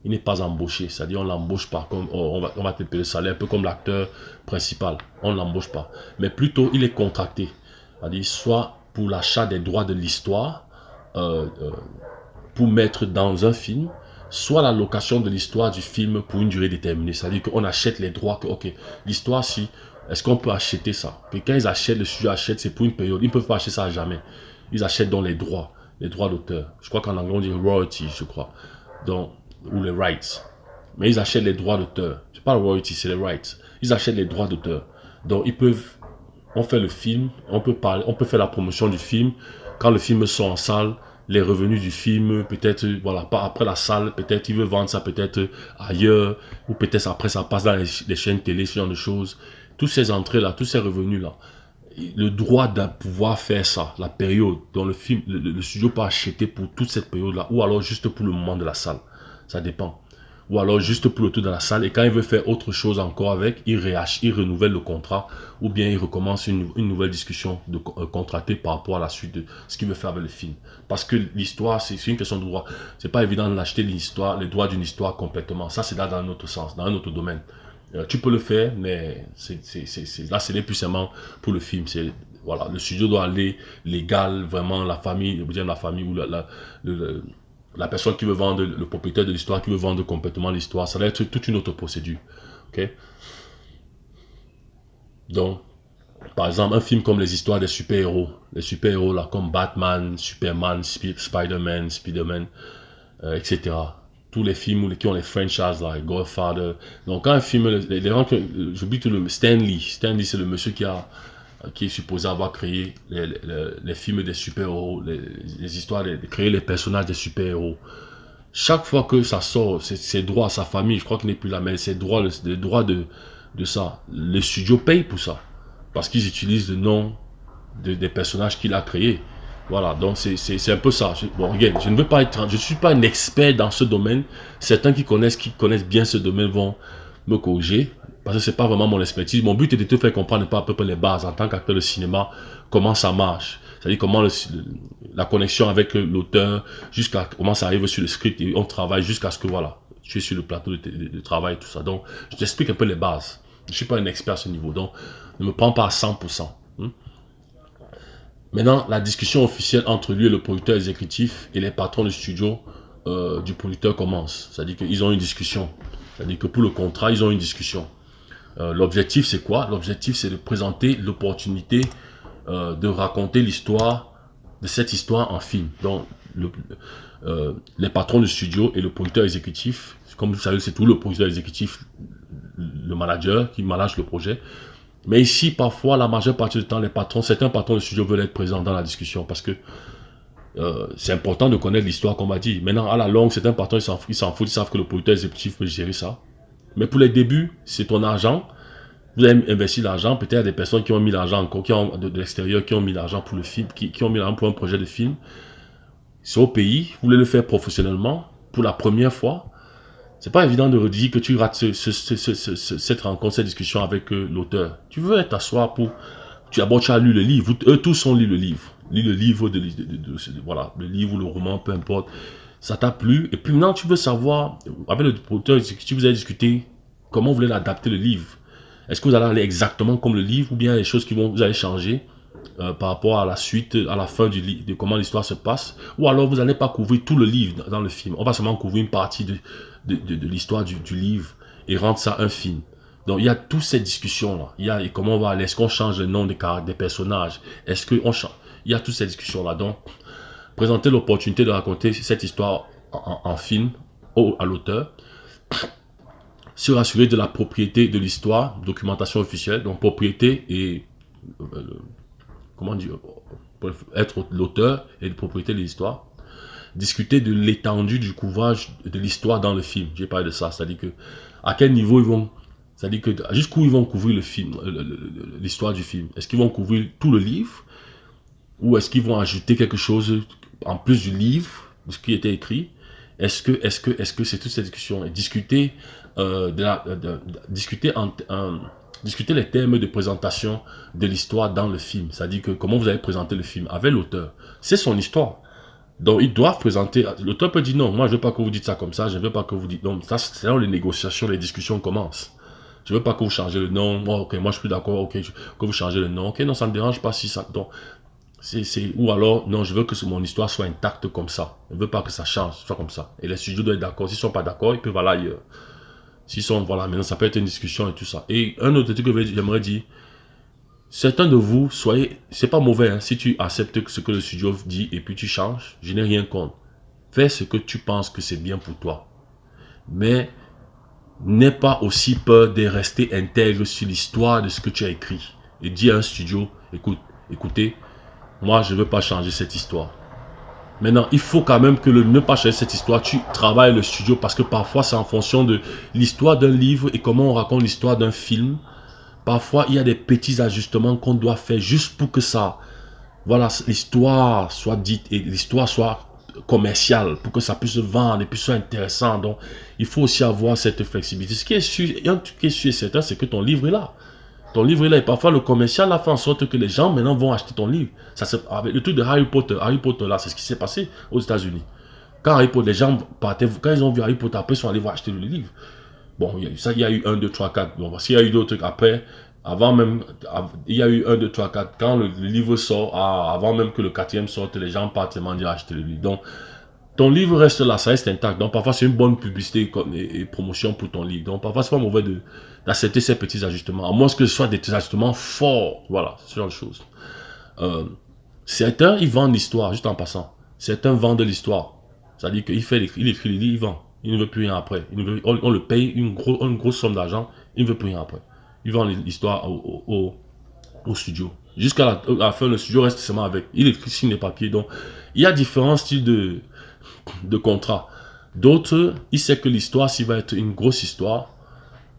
Il n'est pas embauché, c'est-à-dire on ne l'embauche pas, comme on va te payer le salaire, un peu comme l'acteur principal, on ne l'embauche pas. Mais plutôt, il est contracté, c'est-à-dire soit pour l'achat des droits de l'histoire, pour mettre dans un film, soit la location de l'histoire du film pour une durée déterminée, c'est-à-dire qu'on achète les droits, que ok, l'histoire, si, est-ce qu'on peut acheter ça? Et quand ils achètent, le studio achète, c'est pour une période, ils ne peuvent pas acheter ça à jamais. Ils achètent donc les droits d'auteur. Je crois qu'en anglais on dit royalty, je crois. Donc, ou les rights. Mais ils achètent les droits d'auteur. C'est pas le royalty, c'est les rights. Ils achètent les droits d'auteur. Donc ils peuvent, on fait le film, on peut faire la promotion du film. Quand le film sort en salle, les revenus du film, peut-être, voilà, pas après la salle, peut-être ils veulent vendre ça peut-être ailleurs, ou peut-être après ça passe dans les chaînes télé, ce genre de choses. Tous ces entrées-là, tous ces revenus-là, le droit de pouvoir faire ça, la période dont le film, le studio peut acheter pour toute cette période-là, ou alors juste pour le moment de la salle. Ça dépend. Ou alors juste pour le tour dans la salle. Et quand il veut faire autre chose encore avec, il renouvelle le contrat. Ou bien il recommence une nouvelle discussion de contracté par rapport à la suite de ce qu'il veut faire avec le film. Parce que l'histoire, c'est une question de droit. C'est pas évident d'acheter les droits d'une histoire complètement. Ça, c'est là dans un autre sens, dans un autre domaine. Tu peux le faire, mais là, ce n'est plus seulement pour le film. Voilà, le studio doit aller légal, vraiment, la famille ou la personne qui veut vendre, le propriétaire de l'histoire, qui veut vendre complètement l'histoire, ça va être toute une autre procédure. Ok? Donc, par exemple, un film comme les histoires des super-héros. Les super-héros, là, comme Batman, Superman, Spider-Man, etc. Tous les films qui ont les franchises, là, Godfather. Donc, quand un film, les gens que, j'oublie tout le Stan Lee, c'est le monsieur qui est supposé avoir créé les films des super-héros, les histoires, créer les personnages des super-héros. Chaque fois que ça sort, ses droits, sa famille, je crois qu'il n'est plus là, mais ses droits, les droits de ça, le studio paye pour ça. Parce qu'ils utilisent le nom des personnages qu'il a créés. Voilà, donc c'est un peu ça. Bon, regarde, je ne suis pas un expert dans ce domaine. Certains qui connaissent bien ce domaine vont me corriger. Parce que c'est pas vraiment mon expertise. Mon but est de te faire comprendre pas à peu près les bases en tant qu'acteur de cinéma, comment ça marche. C'est-à-dire comment la connexion avec l'auteur, jusqu'à comment ça arrive sur le script et on travaille jusqu'à ce que voilà, tu es sur le plateau de travail, tout ça. Donc, je t'explique un peu les bases. Je suis pas un expert à ce niveau, donc ne me prends pas à 100%. Maintenant, la discussion officielle entre lui et le producteur exécutif et les patrons du studio du producteur commence. C'est-à-dire qu'ils ont une discussion. C'est-à-dire que pour le contrat, ils ont une discussion. L'objectif, c'est quoi? L'objectif, c'est de présenter l'opportunité de raconter l'histoire de cette histoire en film. Donc, les patrons de studio et le producteur exécutif, comme vous savez, c'est tout le producteur exécutif, le manager qui manage le projet. Mais ici, parfois, la majeure partie du temps, certains patrons de studio veulent être présents dans la discussion parce que c'est important de connaître l'histoire, comme on m'a dit. Maintenant, à la longue, certains patrons, ils s'en foutent, ils savent que le producteur exécutif peut gérer ça. Mais pour les débuts, c'est ton argent. Vous avez investi l'argent, peut-être des personnes qui ont mis l'argent encore, de l'extérieur, qui ont mis l'argent pour le film, qui ont mis l'argent pour un projet de film. C'est au pays, vous voulez le faire professionnellement, pour la première fois. C'est pas évident de redire que tu rates cette rencontre, cette discussion avec l'auteur. Tu veux t'asseoir pour... D'abord, tu as lu le livre. Eux tous ont lu le livre. Lu le livre, voilà, le livre ou le roman, peu importe. Ça t'a plu. Et puis maintenant, tu veux savoir, avec le producteur, si vous avez discuté, comment vous voulez l'adapter le livre. Est-ce que vous allez aller exactement comme le livre ou bien les choses qui vont vous allez changer par rapport à la suite, à la fin du livre, de comment l'histoire se passe, ou alors vous n'allez pas couvrir tout le livre dans le film. On va seulement couvrir une partie de l'histoire du livre et rendre ça un film. Donc il y a toutes ces discussions-là. Il y a comment on va aller, est-ce qu'on change le nom des personnages, est-ce qu'on change, il y a toutes ces discussions-là. Donc présenter l'opportunité de raconter cette histoire en film à l'auteur, se rassurer de la propriété de l'histoire, documentation officielle, donc propriété et comment dire, être l'auteur et la propriété de l'histoire. Discuter de l'étendue du couvrage de l'histoire dans le film. J'ai parlé de ça, c'est-à-dire que à quel niveau ils vont, c'est-à-dire que jusqu'où ils vont couvrir le film, l'histoire du film. Est-ce qu'ils vont couvrir tout le livre ou est-ce qu'ils vont ajouter quelque chose en plus du livre, de ce qui était écrit? Est-ce que c'est toute cette discussion et discuter discuter les termes de présentation de l'histoire dans le film, c'est-à-dire que comment vous allez présenter le film avec l'auteur. C'est son histoire. Donc, ils doivent présenter... L'auteur peut dire non, moi, je ne veux pas que vous dites ça comme ça, je ne veux pas que vous dites... Donc, ça, c'est là où les négociations, les discussions commencent. Je ne veux pas que vous changez le nom. Oh, ok, moi, je suis d'accord, ok, que vous changez le nom. Ok, non, ça ne me dérange pas si ça... Donc, ou alors, non, je veux que mon histoire soit intacte comme ça. Je ne veux pas que ça change, soit comme ça. Et les studios doivent être d'accord. S'ils ne sont pas d'accord, ils peuvent aller ailleurs. S'ils sont... Voilà, maintenant, ça peut être une discussion et tout ça. Et un autre truc que j'aimerais dire... Certains de vous, c'est pas mauvais hein, si tu acceptes ce que le studio dit et puis tu changes, je n'ai rien contre. Fais ce que tu penses que c'est bien pour toi. Mais n'aie pas aussi peur de rester intègre sur l'histoire de ce que tu as écrit. Et dis à un studio, écoutez, moi je ne veux pas changer cette histoire. Maintenant, il faut quand même que ne pas changer cette histoire, tu travailles le studio parce que parfois c'est en fonction de l'histoire d'un livre et comment on raconte l'histoire d'un film. Parfois, il y a des petits ajustements qu'on doit faire juste pour que ça, voilà, l'histoire soit dite et l'histoire soit commerciale, pour que ça puisse se vendre et puis soit intéressant. Donc, il faut aussi avoir cette flexibilité. Ce qui est sûr, un truc qui est sûr et certain, c'est que ton livre est là. Ton livre est là et parfois le commercial a fait en sorte que les gens maintenant vont acheter ton livre. Ça, avec le truc de Harry Potter là, c'est ce qui s'est passé aux États-Unis. Quand Harry Potter, les gens partaient, quand ils ont vu Harry Potter, après ils sont allés voir acheter le livre. Bon, il y a eu 1, 2, 3, 4. Bon, parce qu'il y a eu d'autres trucs après. Avant même, il y a eu 1, 2, 3, 4. Quand le livre sort, avant même que le 4e sorte, les gens partent tellement dire acheter le livre. Donc, ton livre reste là, ça reste intact. Donc, parfois, c'est une bonne publicité et promotion pour ton livre. Donc, parfois, c'est pas mauvais d'accepter ces petits ajustements. À moins que ce soit des petits ajustements forts. Voilà, ce genre de choses. Certains, ils vendent l'histoire, juste en passant. Certains vendent l'histoire. C'est-à-dire qu'il écrit les livres, il vend. Il ne veut plus rien après. On le paye une grosse somme d'argent. Il ne veut plus rien après. Il vend l'histoire au studio. Jusqu'à la fin, le studio reste seulement avec. Il écrit, signe les papiers. Donc, il y a différents styles de contrats. D'autres, il sait que l'histoire, s'il va être une grosse histoire,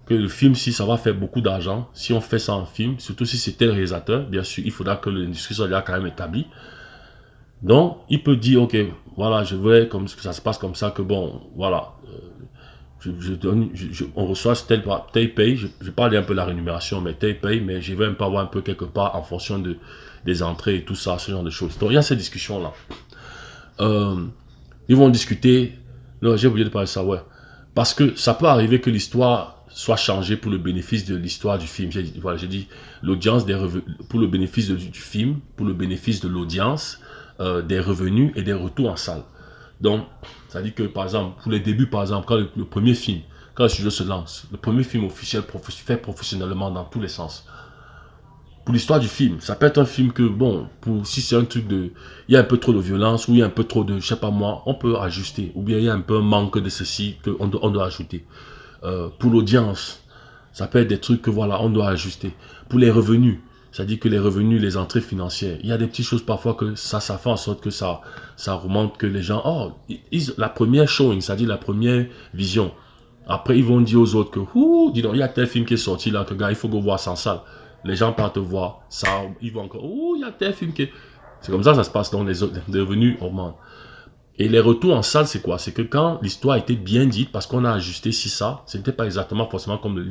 que le film, si ça va faire beaucoup d'argent, si on fait ça en film, surtout si c'était le réalisateur, bien sûr, il faudra que l'industrie soit déjà quand même établie. Donc, il peut dire, ok, voilà, je veux que ça se passe comme ça, que bon, voilà, on reçoit tel paye, je parle un peu de la rémunération, mais tel paye, mais je vais un peu avoir un peu quelque part en fonction des entrées et tout ça, ce genre de choses. Donc, il y a ces discussions-là. Ils vont discuter, non, j'ai oublié de parler de ça, ouais, parce que ça peut arriver que l'histoire soit changée pour le bénéfice de l'histoire du film. J'ai dit l'audience, pour le bénéfice du film, pour le bénéfice de l'audience, des revenus et des retours en salle. Donc, ça dit que, par exemple, pour les débuts, par exemple, quand le premier film, quand le studio se lance, le premier film officiel fait professionnellement dans tous les sens. pour l'histoire du film. Ça peut être un film que, bon, si c'est un truc de... Il y a un peu trop de violence, ou il y a un peu trop de, je sais pas moi, on peut ajuster. Ou bien il y a un peu un manque de ceci on doit ajouter. Pour l'audience, ça peut être des trucs que, voilà, on doit ajuster. Pour les revenus, c'est-à-dire que les revenus, les entrées financières, il y a des petites choses parfois que ça fait en sorte que ça remonte, que les gens... Oh, la première showing, c'est-à-dire la première vision. Après, ils vont dire aux autres que, dis donc, il y a tel film qui est sorti là, que gars, il faut go voir sans salle. Les gens partent voir ça, ils vont encore, il y a tel film qui est... C'est comme ça se passe, donc les revenus augmentent. Et les retours en salle, c'est quoi? C'est que quand l'histoire était bien dite, parce qu'on a ajusté si ça, ce n'était pas exactement forcément comme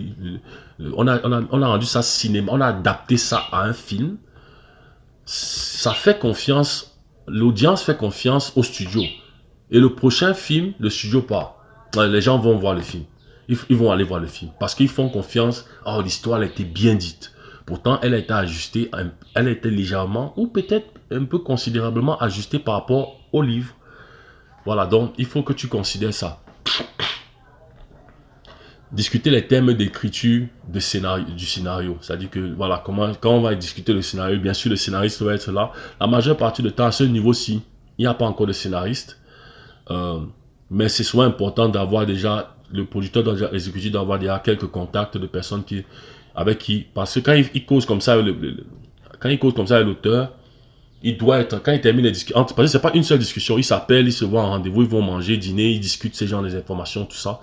on a rendu ça cinéma, on a adapté ça à un film, ça fait confiance, l'audience fait confiance au studio. Et le prochain film, le studio part. Les gens vont voir le film. Ils vont aller voir le film. Parce qu'ils font confiance. Oh, l'histoire a été bien dite. Pourtant, elle a été ajustée. Elle a été légèrement ou peut-être un peu considérablement ajustée par rapport au livre. Voilà, donc il faut que tu considères ça. Discuter les thèmes d'écriture du scénario. C'est-à-dire que, voilà, quand on va discuter le scénario, bien sûr, le scénariste doit être là. La majeure partie du temps, à ce niveau-ci, il n'y a pas encore de scénariste. Mais c'est souvent important d'avoir déjà, le producteur doit déjà exécuter, d'avoir déjà quelques contacts de personnes avec qui, parce que quand il cause comme ça, quand il cause comme ça avec l'auteur, il doit être, quand il termine les discussions, parce que c'est pas une seule discussion, ils s'appellent, ils se voient en rendez-vous, ils vont manger, dîner, ils discutent ces genres d'informations, tout ça.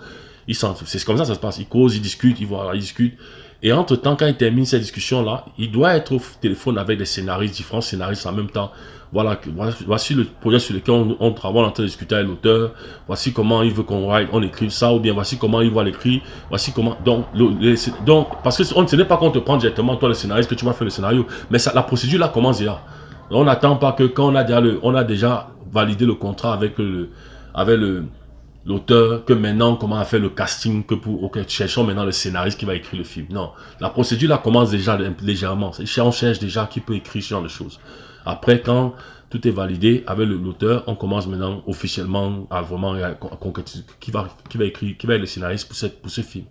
C'est comme ça que ça se passe, ils causent, ils discutent, ils discutent. Et entre-temps, quand il termine ces discussions-là, il doit être au téléphone avec des scénaristes, différents scénaristes en même temps. Voilà, voici le projet sur lequel on travaille, on est en train de discuter avec l'auteur. Voici comment il veut on écrive ça, ou bien voici comment il va l'écrire. Voici comment. Donc, parce que ce n'est pas qu'on te prend directement, toi, le scénariste, que tu vas faire le scénario. Mais la procédure là commence déjà. On n'attend pas que quand on a déjà validé le contrat avec l'auteur, que maintenant, comment on fait le casting, cherchons maintenant le scénariste qui va écrire le film. Non, la procédure là commence déjà légèrement. On cherche déjà qui peut écrire ce genre de choses. Après, quand tout est validé avec l'auteur, on commence maintenant officiellement à vraiment concrétiser qui va écrire, qui va être le scénariste pour ce film.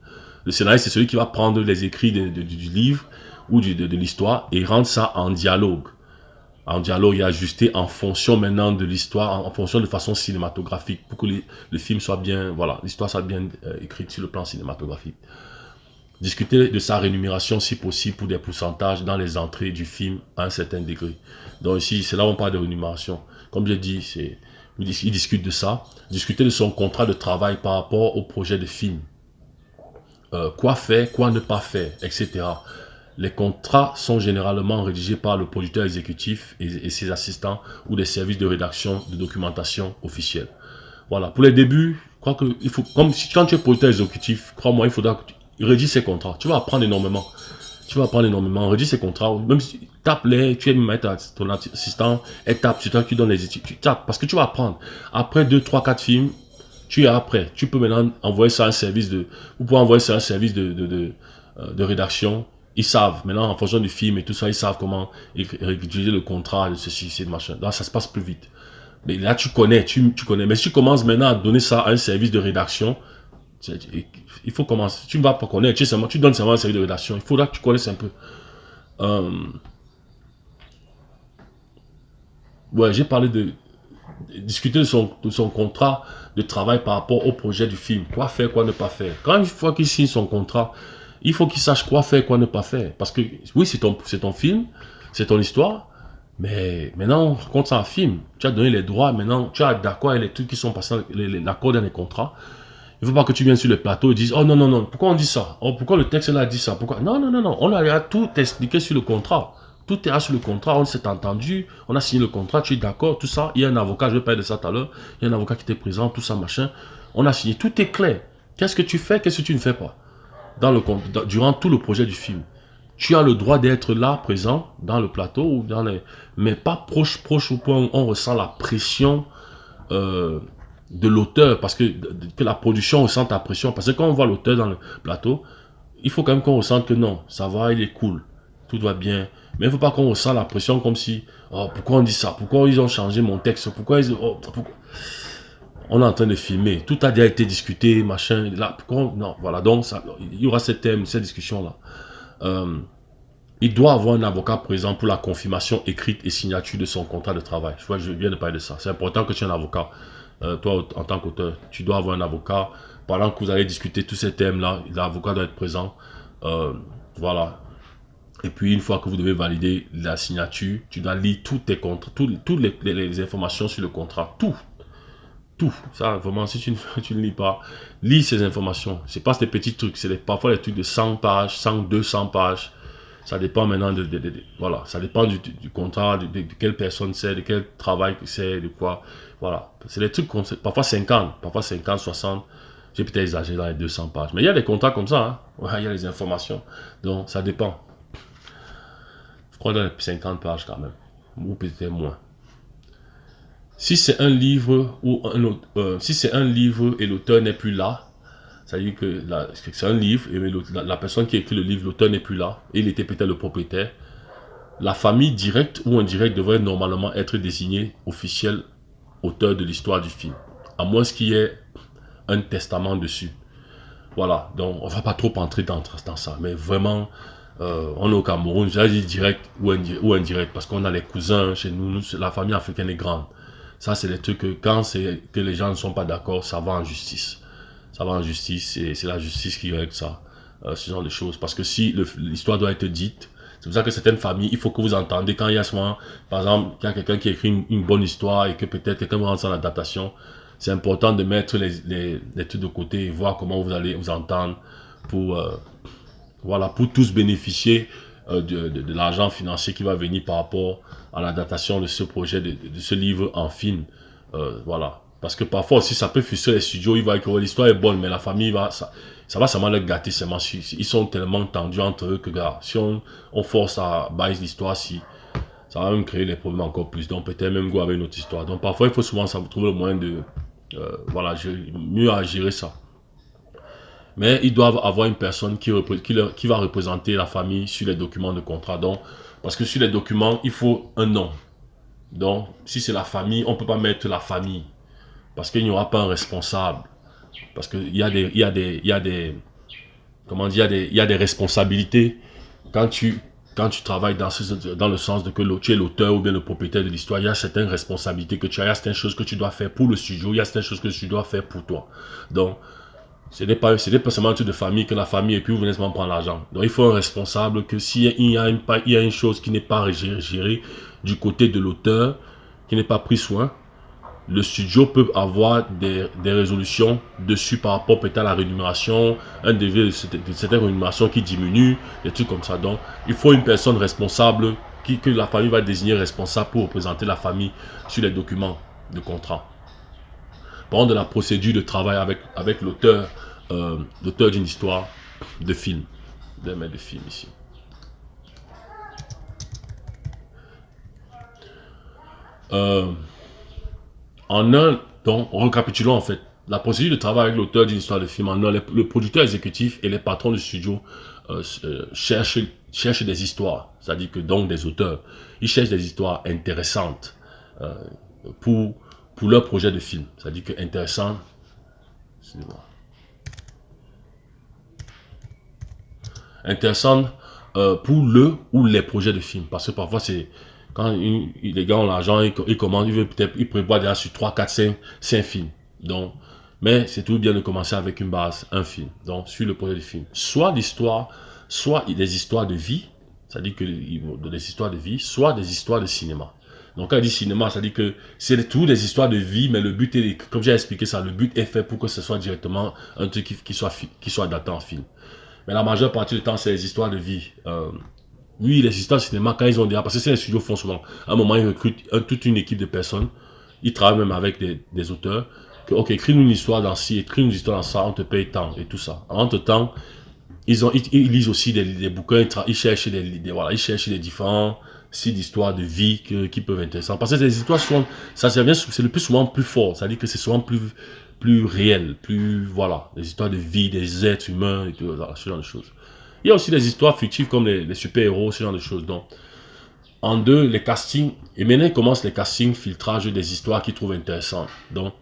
Le scénariste, c'est celui qui va prendre les écrits du livre ou de l'histoire et rendre ça en dialogue. En dialogue et ajusté en fonction maintenant de l'histoire, en fonction de façon cinématographique, pour que le film soit bien, voilà, l'histoire soit bien écrite sur le plan cinématographique. Discuter de sa rémunération si possible pour des pourcentages dans les entrées du film à un certain degré. Donc ici, c'est là où on parle de rémunération. Comme je dis, il discute de ça. Discuter de son contrat de travail par rapport au projet de film. Quoi faire, quoi ne pas faire, etc. Les contrats sont généralement rédigés par le producteur exécutif et ses assistants ou des services de rédaction de documentation officielle. Voilà. Pour les débuts, je crois que il faut, quand tu es producteur exécutif, crois-moi, il faudra que tu rédiges ces contrats. Tu vas apprendre énormément. Rédige ces contrats. Même si tape-les, tu es même ton assistant, et tape sur toi, tu donnes les études. Tu tapes parce que tu vas apprendre. Après 2, 3, 4 films, tu es après. Tu peux maintenant envoyer ça à un service vous pouvez envoyer ça à un service de rédaction. Ils savent, maintenant, en fonction du film et tout ça, ils savent comment rédiger le contrat, de ceci, c'est de machin. Là, ça se passe plus vite. Mais là, tu connais. Mais si tu commences maintenant à donner ça à un service de rédaction, il faut commencer. Tu ne vas pas connaître. Tu donnes seulement un service de rédaction. Il faudra que tu connaisses un peu. Ouais, j'ai parlé de discuter de son contrat de travail par rapport au projet du film. Quoi faire, quoi ne pas faire. Quand une fois qu'il signe son contrat, il faut qu'il sache quoi faire, quoi ne pas faire. Parce que oui, c'est ton film, c'est ton histoire. Mais maintenant, quand c'est un film, tu as donné les droits, maintenant, tu as d'accord avec les trucs qui sont passés, l'accord dans les contrats. Il ne faut pas que tu viennes sur le plateau et dises, oh non, non, non, pourquoi on dit ça? Oh, pourquoi le texte là dit ça? Pourquoi? Non, non, non, non, on a tout expliqué sur le contrat. Tout est là sur le contrat, on s'est entendu, on a signé le contrat, tu es d'accord, tout ça. Il y a un avocat, je vais parler de ça tout à l'heure, il y a un avocat qui était présent, tout ça, machin. On a signé, tout est clair. Qu'est-ce que tu fais, qu'est-ce que tu ne fais pas? Durant tout le projet du film. Tu as le droit d'être là, présent, dans le plateau, ou mais pas proche au point où on ressent la pression de l'auteur, parce que la production ressent ta pression. Parce que quand on voit l'auteur dans le plateau, il faut quand même qu'on ressente que non, ça va, il est cool, tout va bien. Mais il ne faut pas qu'on ressent la pression comme si, oh, pourquoi on dit ça? Pourquoi ils ont changé mon texte? Pourquoi on est en train de filmer, tout a déjà été discuté, machin, là, non, voilà, donc il y aura cette discussion-là. il doit avoir un avocat présent pour la confirmation écrite et signature de son contrat de travail. Je vois, je viens de parler de ça. C'est important que tu aies un avocat. Toi, en tant qu'auteur, tu dois avoir un avocat. Pendant que vous allez discuter tous ces thèmes-là, l'avocat doit être présent. Voilà. Et puis, une fois que vous devez valider la signature, tu dois lire tous tes contrats, toutes les informations sur le contrat. Tout. Ça, vraiment, si tu ne lis pas, lis ces informations. C'est pas des petits trucs. C'est parfois des trucs de 100 pages, 100, 200 pages. Ça dépend maintenant voilà, ça dépend du contrat, de quelle personne c'est, de quel travail c'est, de quoi. Voilà. C'est des trucs comme ça. Parfois 50, 60. J'ai peut-être exagéré dans les 200 pages. Mais il y a des contrats comme ça, hein. Ouais, il y a les informations. Donc, ça dépend. Je crois dans les 50 pages quand même. Ou peut-être moins. Si c'est un livre ou si c'est un livre et l'auteur n'est plus là, ça veut dire que c'est un livre et la personne qui a écrit le livre, l'auteur n'est plus là, et il était peut-être le propriétaire. La famille directe ou indirecte devrait normalement être désignée officiel auteur de l'histoire du film, à moins qu'il y ait un testament dessus. Voilà, donc on va pas trop entrer dans ça, mais vraiment, on est au Cameroun, j'ai dit direct ou indirect, parce qu'on a les cousins chez nous, la famille africaine est grande. Ça, c'est des trucs que quand c'est que les gens ne sont pas d'accord, ça va en justice. Ça va en justice et c'est la justice qui règle ça, ce genre de choses. Parce que si l'histoire doit être dite, c'est pour ça que certaines familles, il faut que vous entendez quand il y a souvent, par exemple, il y a quelqu'un qui écrit une bonne histoire et que peut-être quelqu'un va rentrer dans l'adaptation, c'est important de mettre les trucs de côté et voir comment vous allez vous entendre pour, voilà, pour tous bénéficier de l'argent financier qui va venir par rapport à la datation de ce projet, de ce livre en film. Voilà. Parce que parfois aussi, ça peut frustrer les studios. Il va que l'histoire est bonne, mais la famille ça va seulement le gâter. Ils sont tellement tendus entre eux que, gars, si on force à bailler l'histoire, ça va même créer des problèmes encore plus. Donc, peut-être même go avec une autre histoire. Donc, parfois, il faut souvent trouver le moyen de, voilà, mieux à gérer ça. Mais ils doivent avoir une personne qui va représenter la famille sur les documents de contrat. Donc, parce que sur les documents, il faut un nom. Donc, si c'est la famille, on ne peut pas mettre la famille. Parce qu'il n'y aura pas un responsable. Parce qu'il y a des responsabilités quand tu travailles dans le sens de que tu es l'auteur ou bien le propriétaire de l'histoire. Il y a certaines responsabilités que tu as, il y a certaines choses que tu dois faire pour le studio, il y a certaines choses que tu dois faire pour toi. Donc, ce n'est pas seulement un truc de famille que la famille et puis vous venez seulement prendre l'argent. Donc, il faut un responsable que s'il y a une chose qui n'est pas gérée du côté de l'auteur, qui n'est pas pris soin, le studio peut avoir des résolutions dessus par rapport peut-être à la rémunération, un degré de cette rémunération qui diminue, des trucs comme ça. Donc, il faut une personne responsable que la famille va désigner responsable pour représenter la famille sur les documents de contrat. Parlons de la procédure de travail avec l'auteur d'une histoire de film. De mettre de film ici. Donc, récapitulons en fait. La procédure de travail avec l'auteur d'une histoire de film. En un, le producteur exécutif et les patrons du studio cherchent des histoires. C'est-à-dire que donc des auteurs. Ils cherchent des histoires intéressantes pour leur projet de film. C'est-à-dire que intéressant. Intéressant pour le ou les projets de film. Parce que parfois c'est quand les gars ont l'argent, ils commandent, ils prévoient déjà sur 3, 4, 5 films. Donc, mais c'est tout bien de commencer avec une base, un film. Donc, sur le projet de film. Soit l'histoire, soit des histoires de vie, c'est-à-dire que des histoires de vie, soit des histoires de cinéma. Donc, quand on dit cinéma, ça dit que c'est tout des histoires de vie, mais le but est, comme j'ai expliqué ça, le but est fait pour que ce soit directement un truc qui soit adapté en film. Mais la majeure partie du temps, c'est les histoires de vie. Oui, les histoires de cinéma, quand ils ont déjà... Parce que c'est les studios font souvent. À un moment, ils recrutent toute une équipe de personnes. Ils travaillent même avec des auteurs. Que, ok, écris-nous une histoire dans ci, écris une histoire dans ça, on te paye tant et tout ça. Entre-temps, ils lisent aussi des bouquins, ils cherchent ils cherchent des différents sites d'histoires de vie qui peuvent être intéressants. Parce que ces histoires, c'est le plus souvent plus fort. C'est-à-dire que c'est souvent plus réel, voilà, des histoires de vie, des êtres humains et tout, voilà, ce genre de choses. Il y a aussi des histoires fictives comme les super-héros, ce genre de choses. Donc, en deux, les castings, et maintenant ils commencent les castings, filtrage des histoires qu'ils trouvent intéressantes. Donc,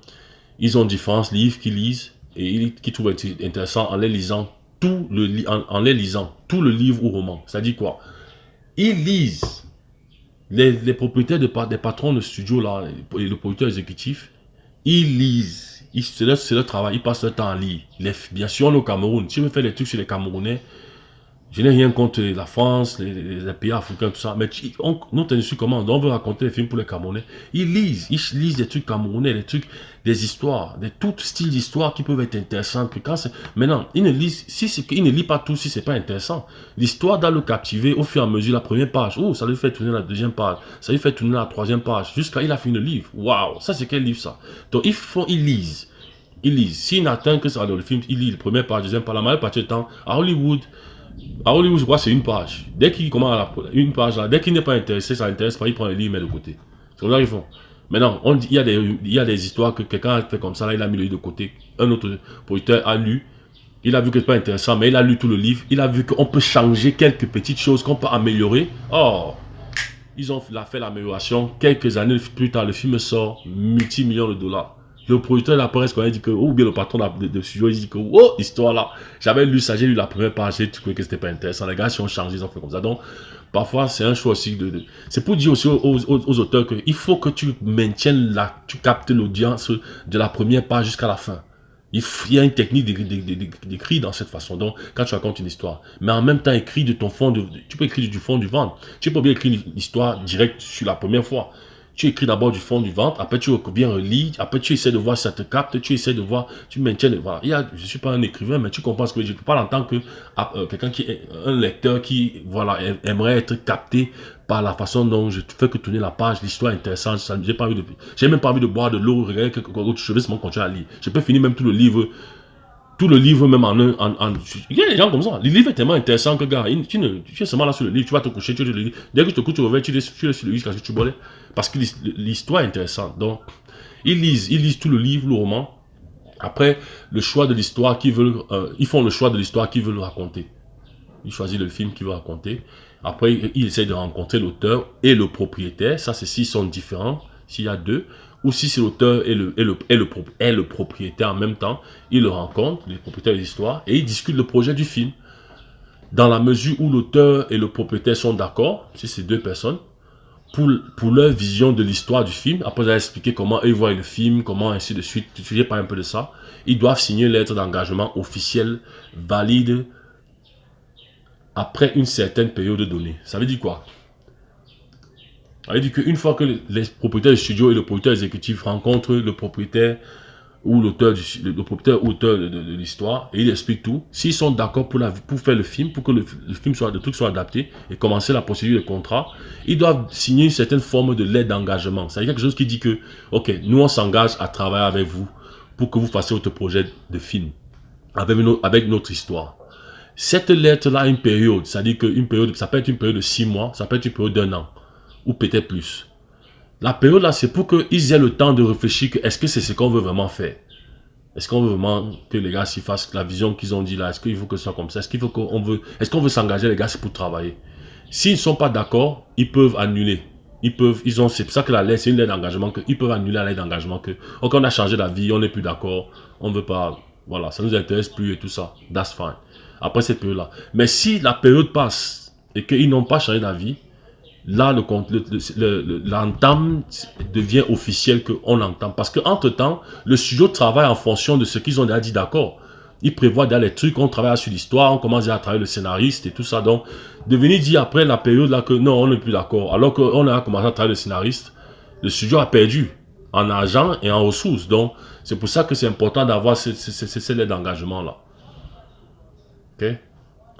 ils ont différents livres qu'ils lisent et qu'ils trouvent intéressants en les lisant tout le livre ou roman. C'est-à-dire quoi? Ils lisent. Les propriétaires des patrons de studio, là, et le producteur exécutif, ils lisent. C'est leur travail. Ils passent leur temps à lire. Bien sûr, on est au Cameroun. Si on veut faire des trucs sur les Camerounais, je n'ai rien contre la France, les pays africains, tout ça. Mais notre industrie commande. On veut raconter des films pour les Camerounais. Ils lisent des trucs camerounais, des histoires, tout style d'histoire qui peuvent être intéressantes. Maintenant, ils ne lisent, ils ne lisent pas tout si c'est pas intéressant. L'histoire doit le captiver au fur et à mesure. La première page, oh, ça lui fait tourner la deuxième page, ça lui fait tourner la troisième page, jusqu'à il a fini le livre. Waouh, ça c'est quel livre ça? Donc ils lisent. Ils lisent. S'ils n'attendent que ça dans le film, ils lisent la première page, deuxième page. La majeure partie du temps, à Hollywood, je crois que c'est une page. Dès qu'il commence à une page, là, dès qu'il n'est pas intéressé, ça l'intéresse pas, il prend le livre et met de côté. C'est comme ça qu'ils font. Maintenant, il y a des histoires que quelqu'un a fait comme ça, là, il a mis le livre de côté. Un autre producteur a lu, il a vu que c'est pas intéressant, mais il a lu tout le livre, il a vu qu'on peut changer quelques petites choses, qu'on peut améliorer. Oh, ils ont fait l'amélioration. Quelques années plus tard, le film sort, multi-millions de dollars. Le producteur de la presse, quand il dit que, ou bien le patron de studio, il dit que, oh, histoire là, j'avais lu ça, j'ai lu la première page, j'ai trouvé que c'était pas intéressant. Les gars, si on change, ils ont fait comme ça. Donc, parfois, c'est un choix aussi c'est pour dire aussi aux auteurs qu'il faut que tu maintiennes tu captes l'audience de la première page jusqu'à la fin. Il y a une technique d'écrire dans cette façon. Donc, quand tu racontes une histoire, mais en même temps, écris de ton fond, tu peux écrire du fond du ventre. Tu peux bien écrire une histoire directe sur la première fois. Tu écris d'abord du fond du ventre, après tu bien relire, après tu essaies de voir si ça te capte, tu essaies de voir, tu maintiens, voilà. Je ne suis pas un écrivain, mais tu comprends ce que je parle en tant que quelqu'un qui est un lecteur qui, voilà, aimerait être capté par la façon dont je fais que tourner la page, l'histoire intéressante, j'ai même pas envie de boire de l'eau, regarder quelque chose, je vais seulement continuer à lire. Je peux finir même tout le livre même il y a des gens comme ça. Le livre est tellement intéressant que, gars, tu es seulement là sur le livre, tu vas te coucher, tu le lis. Dès que tu te couches, tu reviens, tu laisses sur le livre parce que tu bolais. Parce que l'histoire est intéressante. Donc, ils lisent tout le livre, le roman. Après, le choix de l'histoire qu'ils veulent, ils font le choix de l'histoire qu'ils veulent raconter. Ils choisissent le film qu'ils veulent raconter. Après, ils essayent de rencontrer l'auteur et le propriétaire. Ça, c'est s'ils sont différents, s'il y a deux. Ou si c'est l'auteur et le propriétaire en même temps, ils le rencontrent, les propriétaires de l'histoire, et ils discutent le projet du film. Dans la mesure où l'auteur et le propriétaire sont d'accord, si c'est deux personnes, pour leur vision de l'histoire du film, après vous allez expliquer comment eux voient le film, comment ainsi de suite, je parle un peu de ça, ils doivent signer une lettre d'engagement officielle, valide, après une certaine période donnée. Ça veut dire quoi? Ça veut dire qu'une fois que les propriétaires du studio et le producteur exécutif rencontrent le propriétaire ou l'auteur de l'histoire et ils expliquent tout, s'ils sont d'accord pour faire le film, pour que le film soit adapté et commencer la procédure de contrat, ils doivent signer une certaine forme de lettre d'engagement. C'est quelque chose qui dit que, ok, nous on s'engage à travailler avec vous pour que vous fassiez votre projet de film avec notre histoire. Cette lettre-là a une période, c'est-à-dire qu'une période, ça peut être une période de 6 mois, ça peut être une période d'1 an, ou peut-être plus. La période là, c'est pour qu'ils aient le temps de réfléchir que est-ce que c'est ce qu'on veut vraiment faire? Est-ce qu'on veut vraiment que les gars s'y fassent la vision qu'ils ont dit là? Est-ce qu'il faut que ce soit comme ça? Est-ce qu'on veut s'engager les gars pour travailler? S'ils ne sont pas d'accord, ils peuvent annuler. C'est pour ça que la lettre, c'est une lettre d'engagement ils peuvent annuler la lettre d'engagement ok, on a changé d'avis, on n'est plus d'accord, on ne veut pas, voilà, ça ne nous intéresse plus et tout ça. That's fine. Après cette période-là. Mais si la période passe et qu'ils n'ont pas changé d'avis, là, l'entame devient officiel qu'on entame. Parce qu'entre-temps, le studio travaille en fonction de ce qu'ils ont déjà dit d'accord. Ils prévoient déjà les trucs, on travaille sur l'histoire, on commence à travailler le scénariste et tout ça. Donc, de venir dire après la période là que non, on n'est plus d'accord. Alors qu'on a commencé à travailler le scénariste, le studio a perdu en argent et en ressources. Donc, c'est pour ça que c'est important d'avoir ces lettres d'engagement là. Ok?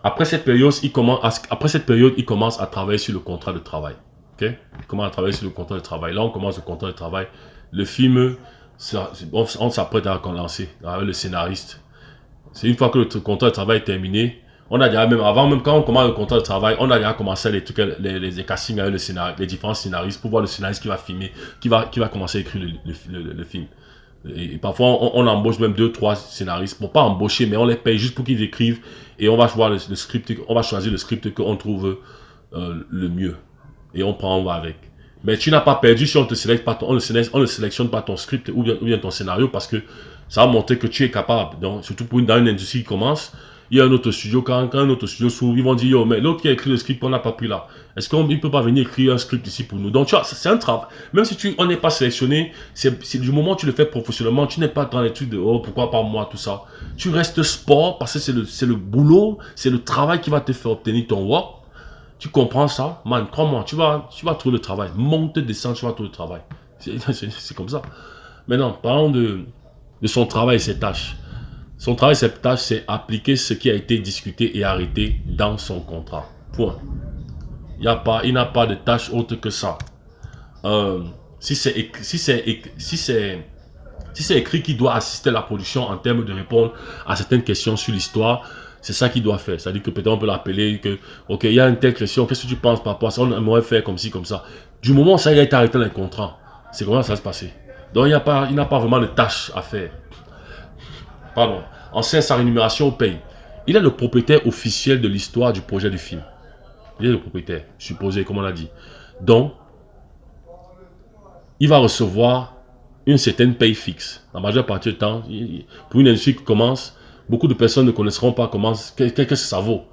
Après cette période, il commence à travailler sur le contrat de travail. Okay? Il commence à travailler sur le contrat de travail. Là, on commence le contrat de travail. Le film, on s'apprête à lancer avec le scénariste. C'est une fois que le contrat de travail est terminé, on a déjà même quand on commence le contrat de travail, on a déjà commencé les castings avec les différents scénaristes pour voir le scénariste qui va filmer, qui va commencer à écrire le film. Et parfois, on embauche même 2-3 scénaristes. Bon, pas embaucher, mais on les paye juste pour qu'ils écrivent. Et on va voir le script, on va choisir le script qu'on trouve le mieux. Et on va avec. Mais tu n'as pas perdu si on ne sélectionne pas ton script ou bien ton scénario parce que ça va montrer que tu es capable. Donc, surtout dans une industrie qui commence, Il y a un autre studio, quand un autre studio s'ouvre, ils vont dire, yo, mais l'autre qui a écrit le script, on n'a pas pris là. Est-ce qu'il ne peut pas venir écrire un script ici pour nous? Donc, tu vois, c'est un travail. Même si on n'est pas sélectionné, c'est du moment où tu le fais professionnellement, tu n'es pas dans l'étude de, oh, pourquoi pas moi, tout ça. Tu restes sport parce que c'est le boulot, c'est le travail qui va te faire obtenir ton work. Tu comprends ça? Man, crois-moi, tu vas trouver le travail. Monte, descends, tu vas trouver le travail. C'est comme ça. Maintenant, parlons de son travail et ses tâches. Son travail et ses tâches, c'est appliquer ce qui a été discuté et arrêté dans son contrat. Point. Il n'a pas de tâche autre que ça. Si c'est écrit qu'il doit assister à la production en termes de répondre à certaines questions sur l'histoire, c'est ça qu'il doit faire. C'est-à-dire que peut-être on peut l'appeler que, ok, il y a une telle question, qu'est-ce que tu penses par rapport à ça? On aimerait faire comme ci, comme ça. Du moment où ça il a été arrêté dans le contrat, c'est comment ça va se passer. Donc il n'a pas vraiment de tâches à faire. Pardon. En sait sa rémunération au paye. Il est le propriétaire officiel de l'histoire du projet du film. Il est le propriétaire, supposé, comme on l'a dit. Donc, il va recevoir une certaine paye fixe. La majeure partie du temps, pour une industrie qui commence, beaucoup de personnes ne connaîtront pas qu'est-ce que ça vaut.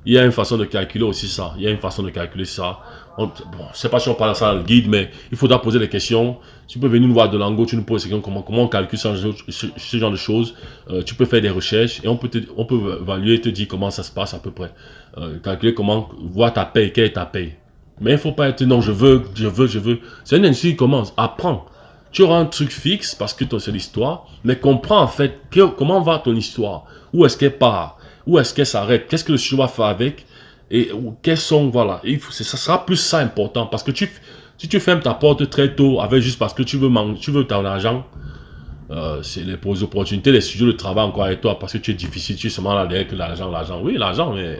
Il y a une façon de calculer aussi ça. Il y a une façon de calculer ça. Bon, je ne sais pas si on parle de ça dans le guide, mais il faudra poser des questions. Tu peux venir nous voir de Lango, tu nous poses des questions, comment on calcule ce genre de choses. Tu peux faire des recherches et on peut évaluer et te dire comment ça se passe à peu près. Calculer comment, voir ta paye, quelle est ta paye. Mais il ne faut pas être, non, je veux. C'est une industrie qui commence. Apprends. Tu auras un truc fixe parce que c'est l'histoire, mais comprends en fait comment va ton histoire. Où est-ce qu'elle part? Où est-ce qu'elle s'arrête? Qu'est-ce que le studio va faire avec? Et quels sont, voilà. Ça sera plus ça important. Parce que si tu fermes ta porte très tôt, avec juste parce que tu veux ton argent, c'est les opportunités, les studios de travail encore avec toi, parce que tu es difficile, tu es seulement là derrière que l'argent. Oui, l'argent, mais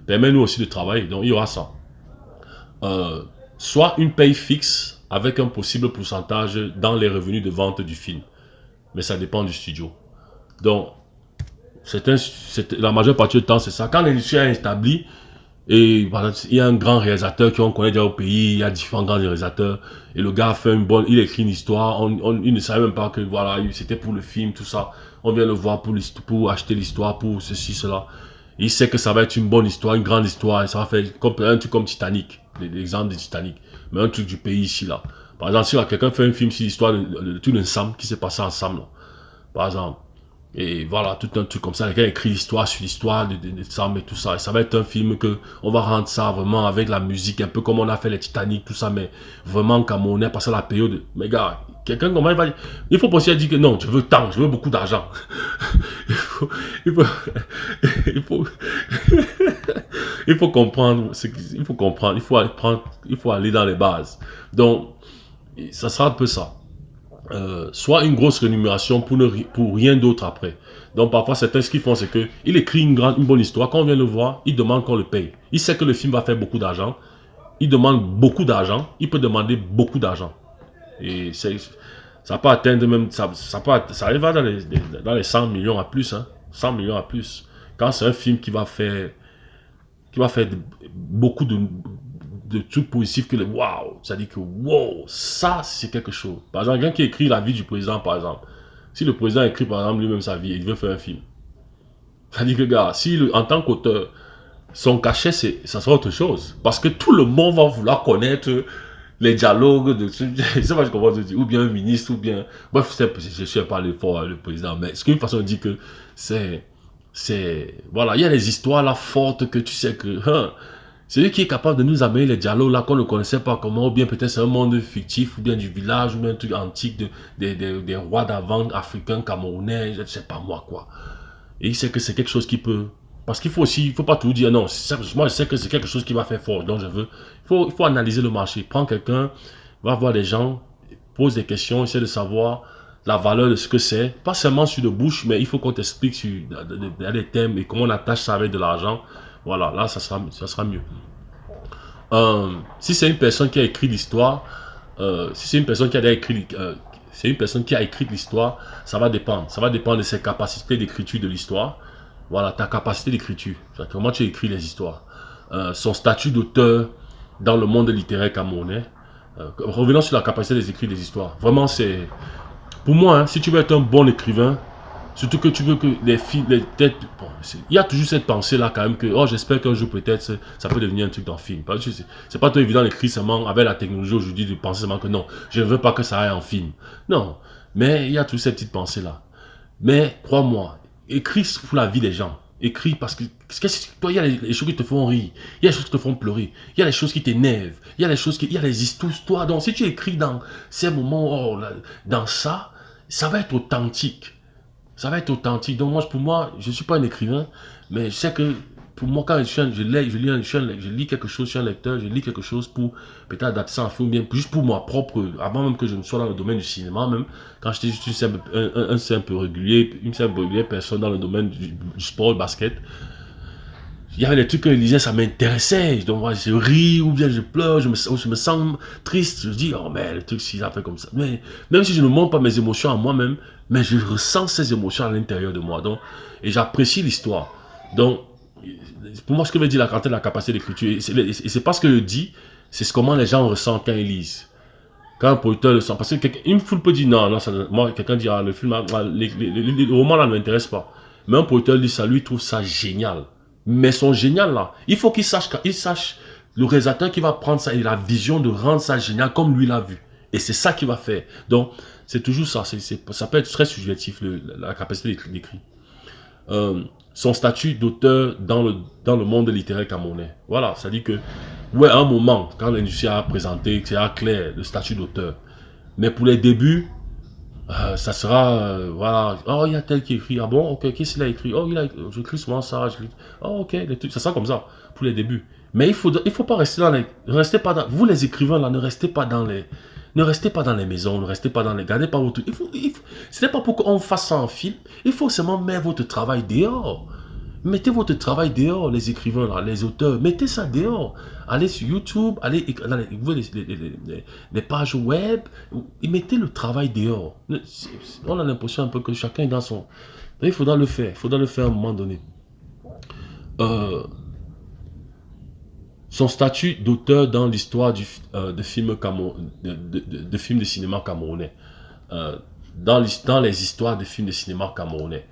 permets-nous aussi de travailler. Donc, il y aura ça. Soit une paye fixe avec un possible pourcentage dans les revenus de vente du film. Mais ça dépend du studio. Donc, la majeure partie du temps, c'est ça. Quand l'industrie est établie, et voilà, il y a un grand réalisateur qu'on connaît déjà au pays, il y a différents grands réalisateurs, et le gars fait il écrit une histoire, il ne savait même pas que voilà, c'était pour le film, tout ça. On vient le voir pour acheter l'histoire, pour ceci, cela. Il sait que ça va être une bonne histoire, une grande histoire, et ça va faire un truc comme Titanic, l'exemple de Titanic, mais un truc du pays ici, là. Par exemple, si quelqu'un fait un film sur l'histoire de tout l'ensemble qui s'est passé ensemble, là. Par exemple. Et voilà, tout un truc comme ça. Quelqu'un écrit l'histoire sur l'histoire de Sam et tout ça. Et ça va être un film que on va rendre ça vraiment avec la musique, un peu comme on a fait les Titanic, tout ça, mais vraiment camerounais, parce que la période. Mais gars, quelqu'un comment il va dire. Il faut penser à dire que non, je veux tant, je veux beaucoup d'argent. Il faut comprendre. Il faut aller dans les bases. Donc, ça sera un peu ça. Soit une grosse rémunération pour rien d'autre après. Donc parfois certains ce qu'ils font c'est que il écrit une bonne histoire, quand on vient le voir, il demande qu'on le paye. Il sait que le film va faire beaucoup d'argent, il demande beaucoup d'argent, il peut demander beaucoup d'argent. Et ça peut atteindre même, ça arrive dans les 100 millions à plus, hein, 100 millions à plus. Quand c'est un film qui va faire beaucoup de trucs positifs que waouh, ça dit que waouh, ça c'est quelque chose. Par exemple, quelqu'un qui écrit la vie du président, par exemple. Si le président écrit par exemple lui-même sa vie, il veut faire un film. Ça dit que gars, si en tant qu'auteur, son cachet, ça sera autre chose. Parce que tout le monde va vouloir connaître les dialogues de je sais pas comment je dis, ou bien un ministre, ou bien. Bref, je ne sais pas le président, mais ce qu'une façon de dire que voilà, il y a des histoires là fortes que tu sais que. C'est lui qui est capable de nous amener les dialogues là qu'on ne connaissait pas comment, ou bien peut-être c'est un monde fictif, ou bien du village, ou bien un truc antique des rois d'avant, africains, camerounais, je ne sais pas moi quoi. Et il sait que c'est quelque chose qui peut... Parce qu'il faut pas tout dire, non, moi je sais que c'est quelque chose qui va faire fort, donc il faut analyser le marché. Prends quelqu'un, va voir des gens, pose des questions, essaie de savoir la valeur de ce que c'est, pas seulement sur le bouche, mais il faut qu'on t'explique sur des thèmes et comment on attache ça avec de l'argent. Voilà, là, ça sera mieux. Si c'est une personne qui a écrit l'histoire, si c'est une personne qui a écrit, c'est une personne qui a écrit l'histoire, ça va dépendre. Ça va dépendre de ses capacités d'écriture de l'histoire. Voilà, ta capacité d'écriture. Comment tu écris les histoires. Son statut d'auteur dans le monde littéraire camerounais. Revenons sur la capacité d'écrire des histoires. Vraiment, c'est... Pour moi, hein, si tu veux être un bon écrivain, Surtout que tu veux que les filles, les têtes, bon, il y a toujours cette pensée là quand même que, oh j'espère qu'un jour peut-être ça peut devenir un truc dans le film. Parce que c'est pas trop évident d'écrire seulement avec la technologie aujourd'hui de penser seulement que non, je ne veux pas que ça aille en film. Non, mais il y a toujours cette petite pensée là. Mais crois-moi, écris pour la vie des gens. Écris parce que toi, il y a les choses qui te font rire, il y a les choses qui te font pleurer, il y a les choses qui t'énervent, il y a les choses il y a les histoires. Toi, donc si tu écris dans ces moments, oh, là, dans ça, ça va être authentique. Ça va être authentique. Donc moi, pour moi, je ne suis pas un écrivain, mais je sais que pour moi, quand je lis quelque chose, je suis un lecteur, je lis quelque chose pour peut-être adapter ça en film, bien juste pour moi propre, avant même que je ne sois dans le domaine du cinéma, même quand j'étais juste un simple régulier, une simple régulière personne dans le domaine du sport, du basket, il y avait des trucs que je lisais, ça m'intéressait. Donc moi, je ris ou bien je pleure, je me sens triste. Je dis, oh mais le truc, si ça fait comme ça. Mais même si je ne montre pas mes émotions à moi-même, mais je ressens ces émotions à l'intérieur de moi. Donc, et j'apprécie l'histoire. Donc, pour moi, ce que veut dire la quantité de la capacité d'écriture, et c'est pas ce que je dis, c'est comment les gens ressentent quand ils lisent. Quand un producteur le sent. Parce qu'une foule peut dire, non, moi, quelqu'un dit, le film, le roman là ne m'intéresse pas. Mais un producteur lit ça, lui, il trouve ça génial. Mais son génial là, il faut qu'il sache le réalisateur qui va prendre ça et la vision de rendre ça génial comme lui l'a vu. Et c'est ça qu'il va faire. Donc, c'est toujours ça. Ça peut être très subjectif, la capacité d'écrire. Son statut d'auteur dans le monde littéraire camerounais. Voilà, ça dit que, ouais, à un moment, quand l'industrie a présenté, c'est clair, le statut d'auteur. Mais pour les débuts, ça sera, voilà, oh, il y a tel qui écrit, ah bon, ok, qu'est-ce qu'il a écrit? Oh, j'écris souvent ça, oh, ok, ça sera comme ça, pour les débuts. Mais il faut pas rester vous les écrivains là, ne restez pas dans les maisons, ne restez pas gardez pas votre, ce n'est pas pour qu'on fasse ça en film, il faut seulement mettre votre travail dehors. Mettez votre travail dehors, les écrivains, là, les auteurs, mettez ça dehors. Allez sur YouTube, allez dans les pages web, et mettez le travail dehors. On a l'impression un peu que chacun est dans son... Il faudra le faire à un moment donné. Son statut d'auteur dans l'histoire de films de cinéma camerounais. Dans les histoires de films de cinéma camerounais.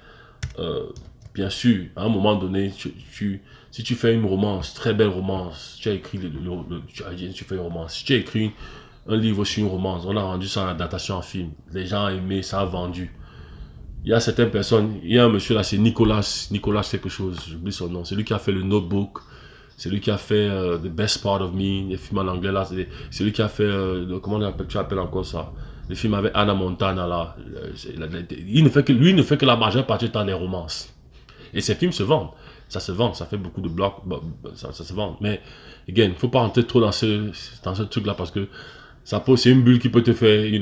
Bien sûr, à un moment donné, si tu fais une romance, très belle romance, tu as écrit tu fais une romance. Si tu as écrit un livre sur une romance, on a rendu ça en adaptation en film. Les gens ont aimé, ça a vendu. Il y a certaines personnes, il y a un monsieur là, c'est Nicolas quelque chose, j'oublie son nom. C'est lui qui a fait le Notebook, c'est lui qui a fait The Best Part of Me, les films en anglais là, c'est lui qui a fait, comment tu appelles encore ça? Le film avec Anna Montana là. Lui ne fait que la majeure partie du temps des romances. Et ces films se vendent. Ça se vend, ça fait beaucoup de blocs, ça se vend. Mais, again, il ne faut pas rentrer trop dans ce truc-là parce que c'est une bulle qui peut te faire, il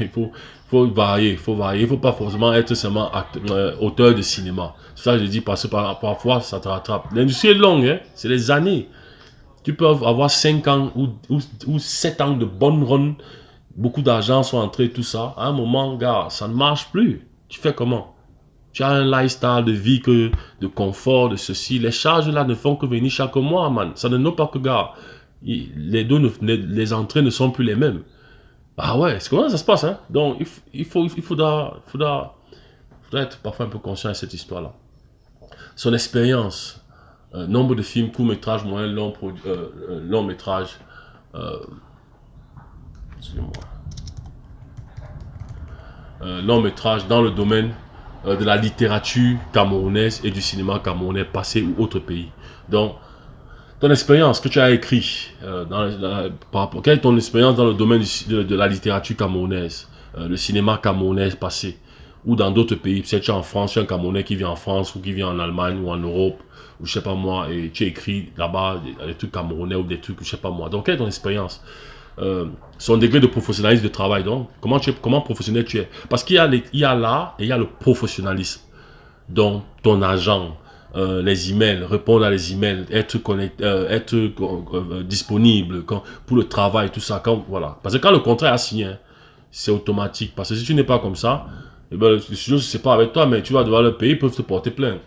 faut varier, il ne faut pas forcément être seulement auteur de cinéma. C'est ça que je dis parce que parfois, ça te rattrape. L'industrie est longue, hein, c'est des années. Tu peux avoir 5 ans ou 7 ans de bonne run, beaucoup d'argent sont entrés, tout ça. À un moment, gars, ça ne marche plus. Tu fais comment? Tu as un lifestyle de vie, de confort, de ceci. Les charges là ne font que venir chaque mois, man. Ça ne nous pas que, gars. Les entrées ne sont plus les mêmes. Ah ouais, c'est comment ça se passe, hein? Donc, il faudra être parfois un peu conscient de cette histoire-là. Son expérience, nombre de films, court-métrage, moyen, long métrage. Excusez-moi. Long métrage dans le domaine de la littérature camerounaise et du cinéma camerounais passé ou autre pays. Donc, ton expérience que tu as écrit, quelle est ton expérience dans le domaine de la littérature camerounaise, le cinéma camerounais passé, ou dans d'autres pays, peut-être tu es en France, tu es un Camerounais qui vit en France, ou qui vit en Allemagne, ou en Europe, ou je sais pas moi, et tu as écrit là-bas des trucs camerounais, ou des trucs, je sais pas moi. Donc, quelle est ton expérience? Son degré de professionnalisme de travail, donc comment professionnel tu es, parce qu'il y a l'art et il y a le professionnalisme. Donc ton agent, les emails, répondre à les emails, être connecté, disponible pour le travail, tout ça, voilà. Parce que quand le contrat est signé, c'est automatique, parce que si tu n'es pas comme ça, eh ben, le studio ne sait pas avec toi, mais tu vas devoir le payer, ils peuvent te porter plainte.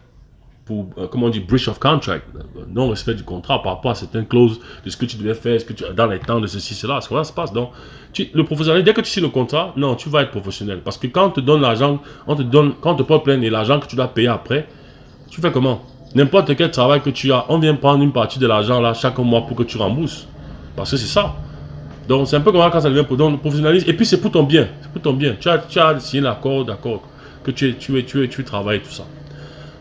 comment on dit, breach of contract, non-respect du contrat par rapport à certaines clauses de ce que tu devais faire, ce que tu, dans les temps de ceci, cela, c'est comment ça se passe. Donc, le professionnel, dès que tu signes le contrat, non, tu vas être professionnel. Parce que quand on te donne l'argent, quand on te porte plainte et l'argent que tu dois payer après, tu fais comment? N'importe quel travail que tu as, on vient prendre une partie de l'argent là chaque mois pour que tu rembourses. Parce que c'est ça. Donc, c'est un peu comme quand ça devient pour le professionnalisme. Et puis, c'est pour ton bien. C'est pour ton bien. Tu as signé l'accord, d'accord, que tu travailles, tout ça.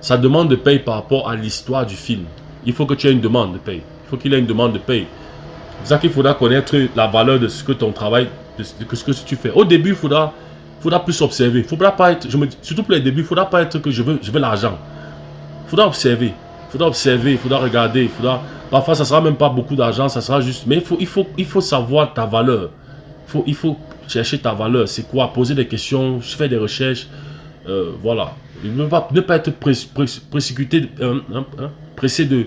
Ça demande de paye par rapport à l'histoire du film. Il faut que tu aies une demande de paye. Il faut qu'il ait une demande de paye. C'est ça qu'il faudra connaître la valeur de ce que ton travail, de ce que tu fais. Au début, il faudra plus observer. Il faudra pas être, surtout pour les débuts, il faudra pas être que je veux l'argent. Il faudra observer. Il faudra regarder. Parfois, ça sera même pas beaucoup d'argent, ça sera juste. Mais il faut savoir ta valeur. Il faut chercher ta valeur. C'est quoi? Poser des questions, faire des recherches. Voilà. Ne pas être précipité, pressé de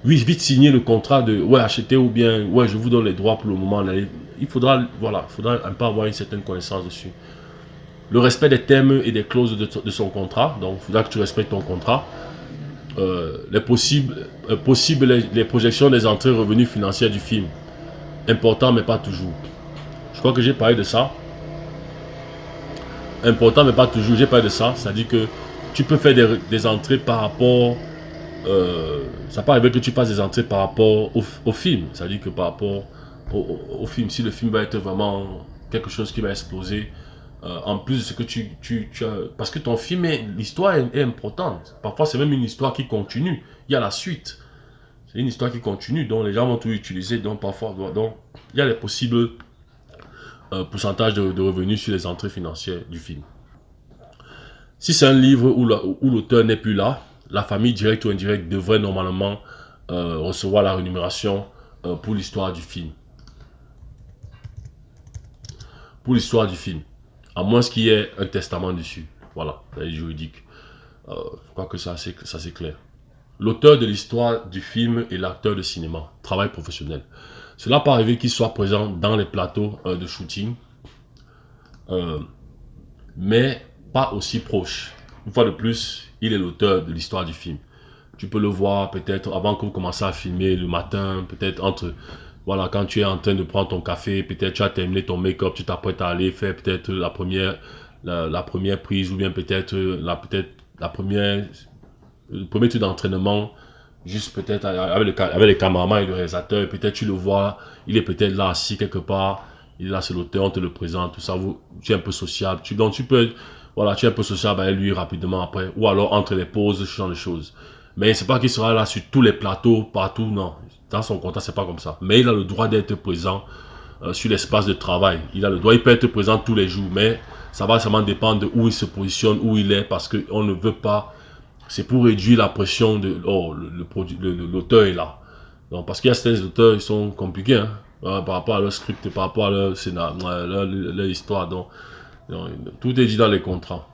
vite signer le contrat de ouais, acheter ou bien ouais, je vous donne les droits pour le moment. Il faudra un peu avoir une certaine connaissance dessus. Le respect des termes et des clauses de son contrat. Donc, il faudra que tu respectes ton contrat. Les projections des entrées revenus financières du film. Important, mais pas toujours. Je crois que j'ai parlé de ça. Important, mais pas toujours. J'ai parlé de ça. C'est-à-dire que tu peux faire des entrées par rapport... ça peut arriver que tu fasses des entrées par rapport au film. C'est-à-dire que par rapport au film, si le film va être vraiment quelque chose qui va exploser, en plus de ce que tu as... Parce que ton film, l'histoire est importante. Parfois, c'est même une histoire qui continue. Il y a la suite. C'est une histoire qui continue, donc les gens vont tout utiliser. Donc parfois, il y a les possibles pourcentages de revenus sur les entrées financières du film. Si c'est un livre où l'auteur n'est plus là, la famille directe ou indirecte devrait normalement recevoir la rémunération pour l'histoire du film. Pour l'histoire du film. À moins qu'il y ait un testament dessus. Voilà, c'est juridique. Je crois que ça c'est clair. L'auteur de l'histoire du film et l'acteur de cinéma. Travail professionnel. Cela peut arriver qu'il soit présent dans les plateaux de shooting. Mais pas aussi proche. Une fois de plus, il est l'auteur de l'histoire du film. Tu peux le voir peut-être avant que vous commencez à filmer le matin, peut-être voilà, quand tu es en train de prendre ton café, peut-être tu as terminé ton make-up, tu t'apprêtes à aller faire peut-être la première prise ou bien peut-être le premier tour d'entraînement, juste peut-être avec les caméramans et le réalisateur, peut-être tu le vois, il est peut-être là assis quelque part, il est là, c'est l'auteur, on te le présente, tout ça, tu es un peu sociable, donc tu peux, voilà, tu es un peu sociable avec lui rapidement après, ou alors entre les pauses, ce genre de choses. Mais c'est pas qu'il sera là sur tous les plateaux, partout, non. Dans son contrat, c'est pas comme ça. Mais il a le droit d'être présent sur l'espace de travail. Il a le droit, il peut être présent tous les jours, mais ça va seulement dépendre de où il se positionne, où il est, parce qu'on ne veut pas. C'est pour réduire la pression de l'auteur est là. Donc, parce qu'il y a certains auteurs, ils sont compliqués, hein, par rapport à leur script, par rapport à leur scénario, leur histoire. Donc, tout est dit dans les contrats.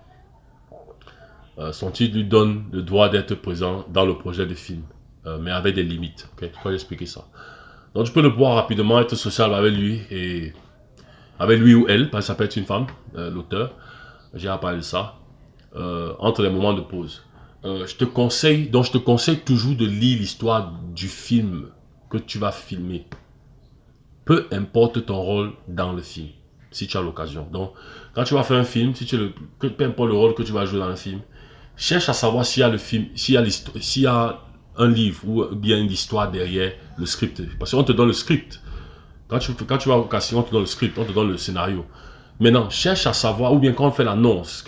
Son titre lui donne le droit d'être présent dans le projet de film, mais avec des limites. Okay? Je vais expliquer ça. Donc, tu peux le voir rapidement, être social avec lui ou elle, parce que ça peut être une femme, l'auteur. J'ai parlé de ça. Entre les moments de pause. Je te conseille toujours de lire l'histoire du film que tu vas filmer. Peu importe ton rôle dans le film, si tu as l'occasion. Donc, quand tu vas faire un film, peu importe le rôle que tu vas jouer dans le film, cherche à savoir s'il y a le film, s'il y a un livre ou bien une histoire derrière le script. Parce qu'on te donne le script. Quand tu vas au casting, on te donne le script, on te donne le scénario. Maintenant, cherche à savoir, ou bien quand on fait l'annonce,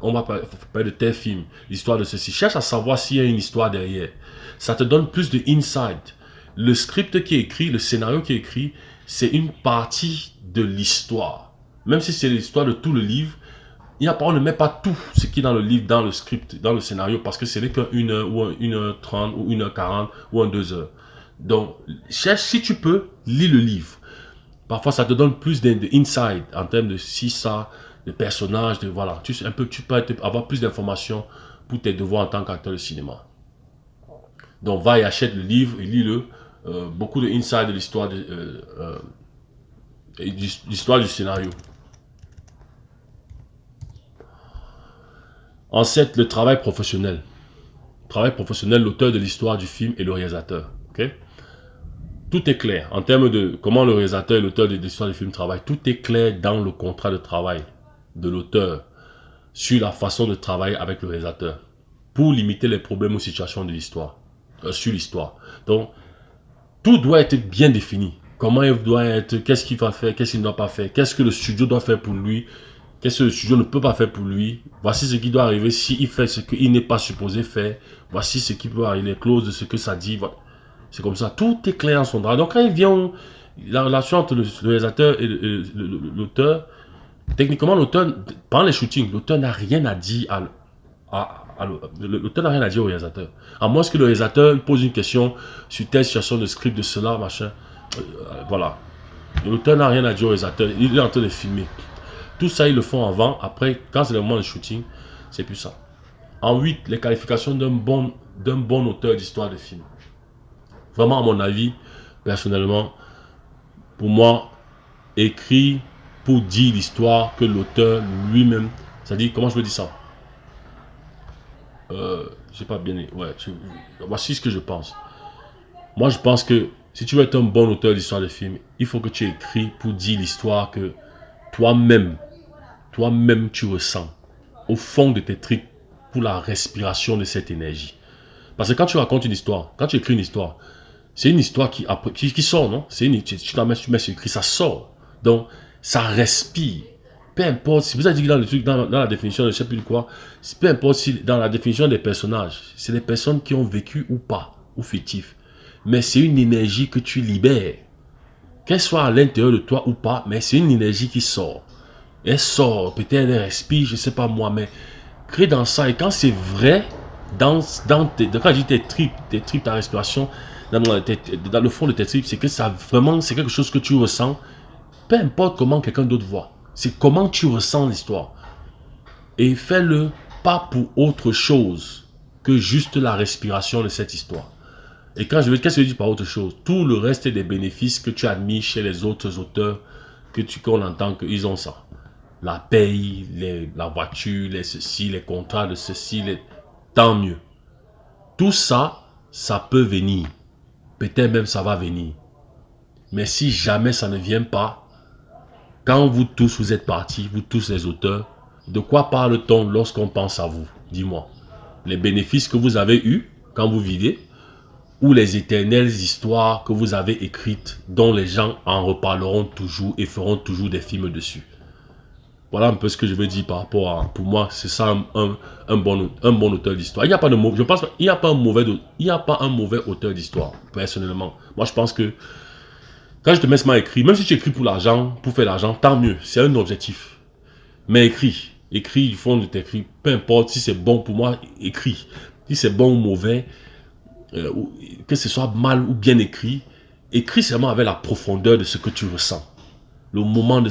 on va parler de tel film, l'histoire de ceci, cherche à savoir s'il y a une histoire derrière. Ça te donne plus de insight. Le script qui est écrit, le scénario qui est écrit, c'est une partie de l'histoire. Même si c'est l'histoire de tout le livre, on ne met pas tout ce qui est dans le livre, dans le script, dans le scénario, parce que ce n'est qu'une heure, ou 1h30, ou 1h40, ou 2 heures. Donc, cherche, si tu peux, lis le livre. Parfois, ça te donne plus d'insight en termes de de personnages, voilà. Tu peux avoir plus d'informations pour tes devoirs en tant qu'acteur de cinéma. Donc, va et achète le livre et lis-le. Beaucoup de insight de l'histoire du scénario. En 7, le travail professionnel. travail professionnel, l'auteur de l'histoire du film et le réalisateur. Okay? Tout est clair en termes de comment le réalisateur et l'auteur de l'histoire du film travaillent. Tout est clair dans le contrat de travail de l'auteur sur la façon de travailler avec le réalisateur pour limiter les problèmes ou situations de l'histoire, sur l'histoire. Donc, tout doit être bien défini. Comment il doit être, qu'est-ce qu'il va faire, qu'est-ce qu'il ne doit pas faire, qu'est-ce que le studio doit faire pour lui, qu'est-ce que le studio ne peut pas faire pour lui. Voici ce qui doit arriver s'il fait ce qu'il n'est pas supposé faire. Voici ce qui peut arriver, les clauses de ce que ça dit. C'est comme ça. Tout est clair en son droit. Donc quand il vient, la relation entre le réalisateur et l'auteur, techniquement l'auteur, pendant les shootings, l'auteur n'a rien à dire l'auteur n'a rien à dire au réalisateur. À moins que le réalisateur pose une question sur telle situation de script, de cela, machin. Voilà. L'auteur n'a rien à dire au réalisateur. Il est en train de filmer. Tout ça, ils le font avant. Après, quand c'est le moment de shooting, c'est plus ça. En 8, les qualifications d'un bon auteur d'histoire de film. Vraiment, à mon avis, personnellement, pour moi, écrit pour dire l'histoire que l'auteur lui-même, c'est-à-dire, comment je veux dire ça? J'ai pas bien... Ouais, voici ce que je pense. Moi, je pense que si tu veux être un bon auteur d'histoire de film, il faut que tu écris pour dire l'histoire que toi-même, tu ressens au fond de tes tripes pour la respiration de cette énergie. Parce que quand tu racontes une histoire, quand tu écris une histoire, c'est une histoire qui sort, non? Tu la mets sur écrit, ça sort. Donc, ça respire. Peu importe, c'est pour ça que je dis dans le truc, dans la définition de je ne sais plus quoi, peu importe si dans la définition des personnages, c'est des personnes qui ont vécu ou pas, ou fictifs. Mais c'est une énergie que tu libères. Qu'elle soit à l'intérieur de toi ou pas, mais c'est une énergie qui sort. Elle sort, peut-être elle respire, je ne sais pas moi, mais crée dans ça. Et quand c'est vrai, quand je dis tes tripes, ta respiration, dans le fond de tes tripes, c'est que ça vraiment, c'est quelque chose que tu ressens, peu importe comment quelqu'un d'autre voit. C'est comment tu ressens l'histoire. Et fais-le pas pour autre chose que juste la respiration de cette histoire. Et qu'est-ce que je dis par autre chose? Tout le reste des bénéfices que tu admires chez les autres auteurs, qu'on entend qu'ils ont ça. La paye, la voiture, les ceci, les contrats de ceci, tant mieux. Tout ça, ça peut venir. Peut-être même ça va venir. Mais si jamais ça ne vient pas, quand vous tous vous êtes partis, vous tous les auteurs, de quoi parle-t-on lorsqu'on pense à vous? Dis-moi. Les bénéfices que vous avez eus quand vous vivez, ou les éternelles histoires que vous avez écrites dont les gens en reparleront toujours et feront toujours des films dessus. Voilà un peu ce que je veux dire par rapport à, pour moi, c'est ça un bon auteur d'histoire. Il n'y a pas de je pense, il n'y a pas un mauvais auteur d'histoire, personnellement. Moi, je pense que quand je te mets à écrire, même si tu écris pour l'argent, pour faire l'argent, tant mieux, c'est un objectif. Mais écris du fond de tes écrits, peu importe si c'est bon pour moi, écris. Si c'est bon ou mauvais, que ce soit mal ou bien écrit, écris seulement avec la profondeur de ce que tu ressens. Le moment,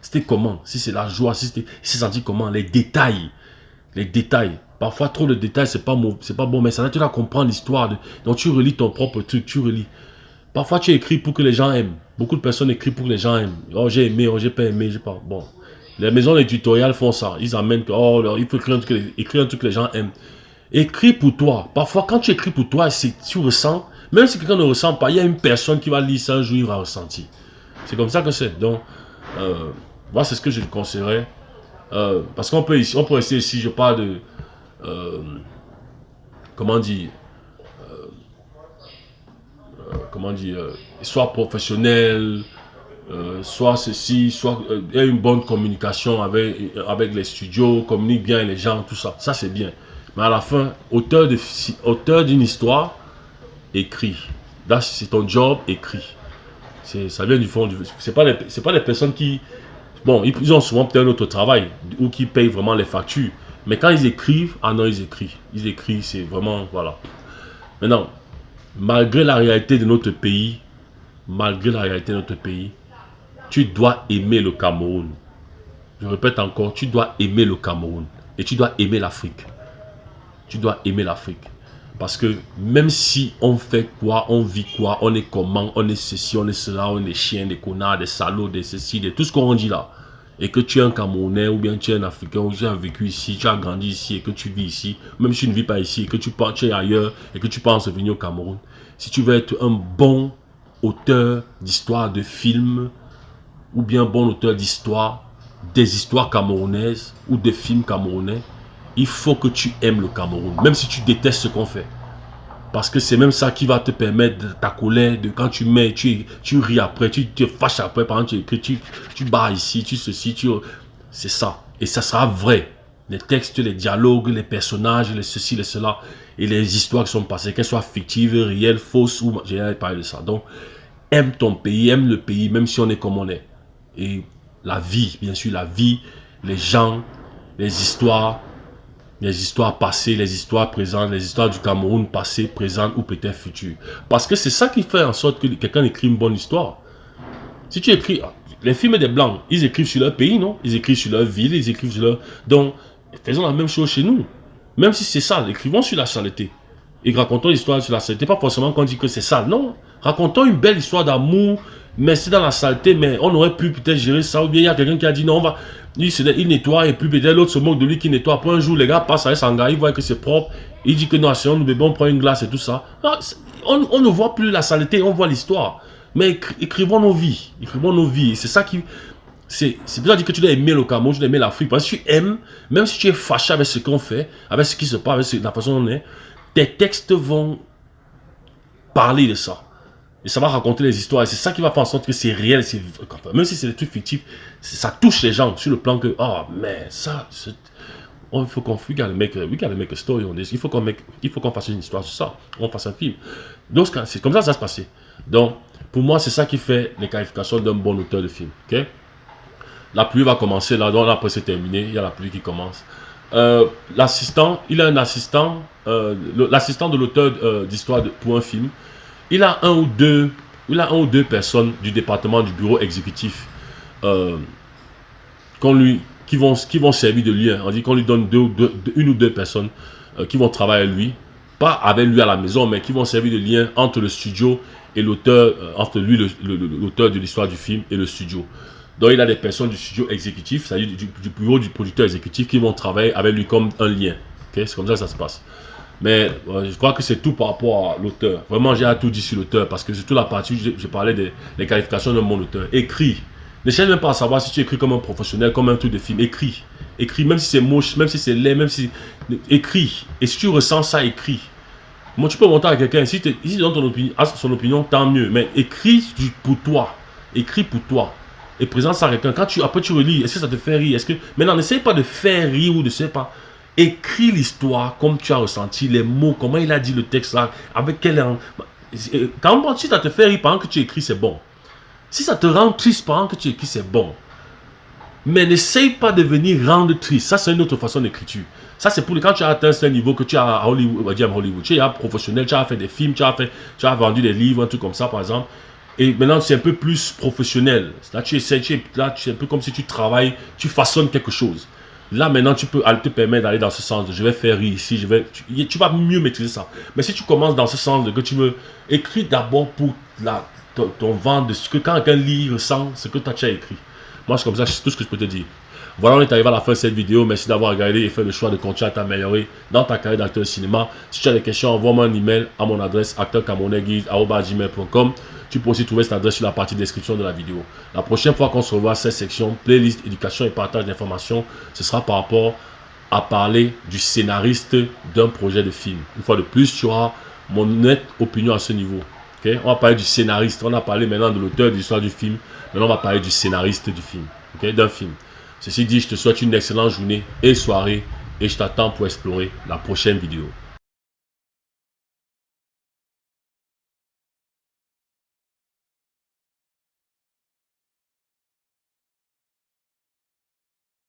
c'était comment? Si c'est la joie, si c'est senti comment? Les détails. Parfois, trop de détails, c'est pas bon, mais ça tu dois comprendre l'histoire. Donc, tu relis ton propre truc, tu relis. Parfois, tu écris pour que les gens aiment. Beaucoup de personnes écrivent pour que les gens aiment. Oh, j'ai aimé, oh, j'ai pas aimé, j'ai pas. Bon. Les maisons éditoriales font ça. Ils amènent que, oh, il faut écrire un truc que les gens aiment. Écris pour toi. Parfois, quand tu écris pour toi, tu ressens, même si quelqu'un ne ressent pas, il y a une personne qui va lire ça un jour, il va ressentir. C'est comme ça que c'est. Donc, moi, c'est ce que je conseillerais. Parce qu'on peut essayer ici, je parle de, comment dire, soit professionnel, soit ceci, soit il y a une bonne communication avec les studios, communique bien les gens, tout ça. Ça, c'est bien. Mais à la fin, auteur d'une histoire, écrit. Là, c'est ton job, écrit. Ça vient du fond. C'est pas les personnes qui... Bon, ils ont souvent peut-être un autre travail ou qui payent vraiment les factures. Mais quand ils écrivent, ah non, ils écrivent. Ils écrivent, c'est vraiment... Voilà. Maintenant, malgré la réalité de notre pays, tu dois aimer le Cameroun. Je répète encore, tu dois aimer le Cameroun. Et tu dois aimer l'Afrique. Tu dois aimer l'Afrique. Parce que même si on fait quoi, on vit quoi, on est comment, on est ceci, on est cela, on est chiens, des connards, des salauds, des ceci, de tout ce qu'on dit là. et que tu es un Camerounais ou bien tu es un Africain ou tu as vécu ici, tu as grandi ici et que tu vis ici, même si tu ne vis pas ici et que tu es ailleurs et que tu penses venir au Cameroun, si tu veux être un bon auteur d'histoire de films ou bien bon auteur d'histoire, des histoires camerounaises ou des films camerounais, il faut que tu aimes le Cameroun, même si tu détestes ce qu'on fait. Parce que c'est même ça qui va te permettre de ta colère, de quand tu mets, tu ris après, tu te fâches après, par exemple, tu bats ici, tu ceci, c'est ça. Et ça sera vrai. Les textes, les dialogues, les personnages, les ceci, les cela, et les histoires qui sont passées, qu'elles soient fictives, réelles, fausses, ou j'ai parlé de ça. Donc, aime ton pays, aime le pays, même si on est comme on est. Et la vie, bien sûr, la vie, les gens, les histoires passées, les histoires présentes, les histoires du Cameroun passé, présent ou peut-être futur. Parce que c'est ça qui fait en sorte que quelqu'un écrit une bonne histoire. Si tu écris, les films des Blancs, ils écrivent sur leur pays, non? Ils écrivent sur leur ville, ils écrivent sur leur... Donc, faisons la même chose chez nous. Même si c'est sale, écrivons sur la saleté. Et racontons l'histoire sur la saleté. Pas forcément qu'on dit que c'est sale, non. Racontons une belle histoire d'amour, mais c'est dans la saleté, mais on aurait pu peut-être gérer ça. Ou bien il y a quelqu'un qui a dit non, on va... Il nettoie et puis peut-être l'autre se moque de lui qui nettoie. Après un jour, les gars passent à Sanga, ils voient que c'est propre. Il dit que non, si on nous bébé, on prend une glace et tout ça. On ne voit plus la saleté, on voit l'histoire. Mais écrivons nos vies. Écrivons nos vies. C'est ça qui... C'est pour ça que tu dois aimer le Cameroun, tu dois aimer l'Afrique. Parce que tu aimes, même si tu es fâché avec ce qu'on fait, avec ce qui se passe, avec la façon dont on est, tes textes vont parler de ça. Et ça va raconter les histoires. Et c'est ça qui va faire en sorte que c'est réel. Même si c'est des trucs fictifs, ça touche les gens sur le plan que, oh, mais ça, il faut qu'on make a story on this. Il faut qu'on fasse une histoire sur ça. On fasse un film. Donc, c'est comme ça que ça se passait. Donc, pour moi, c'est ça qui fait les qualifications d'un bon auteur de film. Okay? La pluie va commencer là. Donc, après, c'est terminé. Il y a la pluie qui commence. L'assistant, il a un assistant. L'assistant de l'auteur d'histoire pour un film. Il a un ou deux personnes du département du bureau exécutif qui vont servir de lien. On dit qu'on lui donne une ou deux personnes qui vont travailler avec lui, pas avec lui à la maison, mais qui vont servir de lien entre le studio et l'auteur, entre lui, l'auteur de l'histoire du film et le studio. Donc il a des personnes du studio exécutif, c'est-à-dire du bureau du producteur exécutif qui vont travailler avec lui comme un lien. Okay? C'est comme ça que ça se passe. Mais je crois que c'est tout par rapport à l'auteur. Vraiment, j'ai tout dit sur l'auteur parce que c'est toute la partie où je parlais des qualifications de mon auteur. Écris. Ne cherche même pas à savoir si tu écris comme un professionnel, comme un truc de film. Écris. Écris, même si c'est moche, même si c'est laid, même si... Écris. Et si tu ressens ça, écris. Moi, tu peux monter à quelqu'un. Si tu donnes son opinion, tant mieux. Mais écris pour toi. Écris pour toi. Et présente ça à quelqu'un. Après, tu relis. Est-ce que ça te fait rire? Maintenant, n'essaye pas de faire rire ou de sais pas. Écris l'histoire comme tu as ressenti, les mots, comment il a dit le texte là, avec quel... Quand si ça te fait rire pendant que tu écris, c'est bon. Si ça te rend triste pendant que tu écris, c'est bon. Mais n'essaye pas de venir rendre triste. Ça, c'est une autre façon d'écriture. Ça, c'est pour quand tu as atteint un niveau que tu as à Hollywood, tu es professionnel, tu as fait des films, tu as vendu des livres, un truc comme ça, par exemple. Et maintenant, c'est un peu plus professionnel. Là, c'est un peu comme si tu travailles, tu façonnes quelque chose. Là, maintenant, tu peux te permettre d'aller dans ce sens. Je vais faire rire ici. Tu vas mieux maîtriser ça. Mais si tu commences dans ce sens, que tu veux, écris d'abord pour ton vent de ce que quand quelqu'un lit, ressent ce que tu as écrit. Moi, c'est comme ça, c'est tout ce que je peux te dire. Voilà, on est arrivé à la fin de cette vidéo. Merci d'avoir regardé et fait le choix de continuer à t'améliorer dans ta carrière d'acteur de cinéma. Si tu as des questions, envoie-moi un email à mon adresse acteurcamerounaisguide@gmail.com. Tu peux aussi trouver cette adresse sur la partie description de la vidéo. La prochaine fois qu'on se revoit, cette section playlist, éducation et partage d'informations, ce sera par rapport à parler du scénariste d'un projet de film. Une fois de plus, tu auras mon nette opinion à ce niveau. Okay? On va parler du scénariste. On a parlé maintenant de l'auteur de l'histoire du film. Maintenant, on va parler du scénariste du film. Okay? D'un film. Ceci dit, je te souhaite une excellente journée et soirée et je t'attends pour explorer la prochaine vidéo.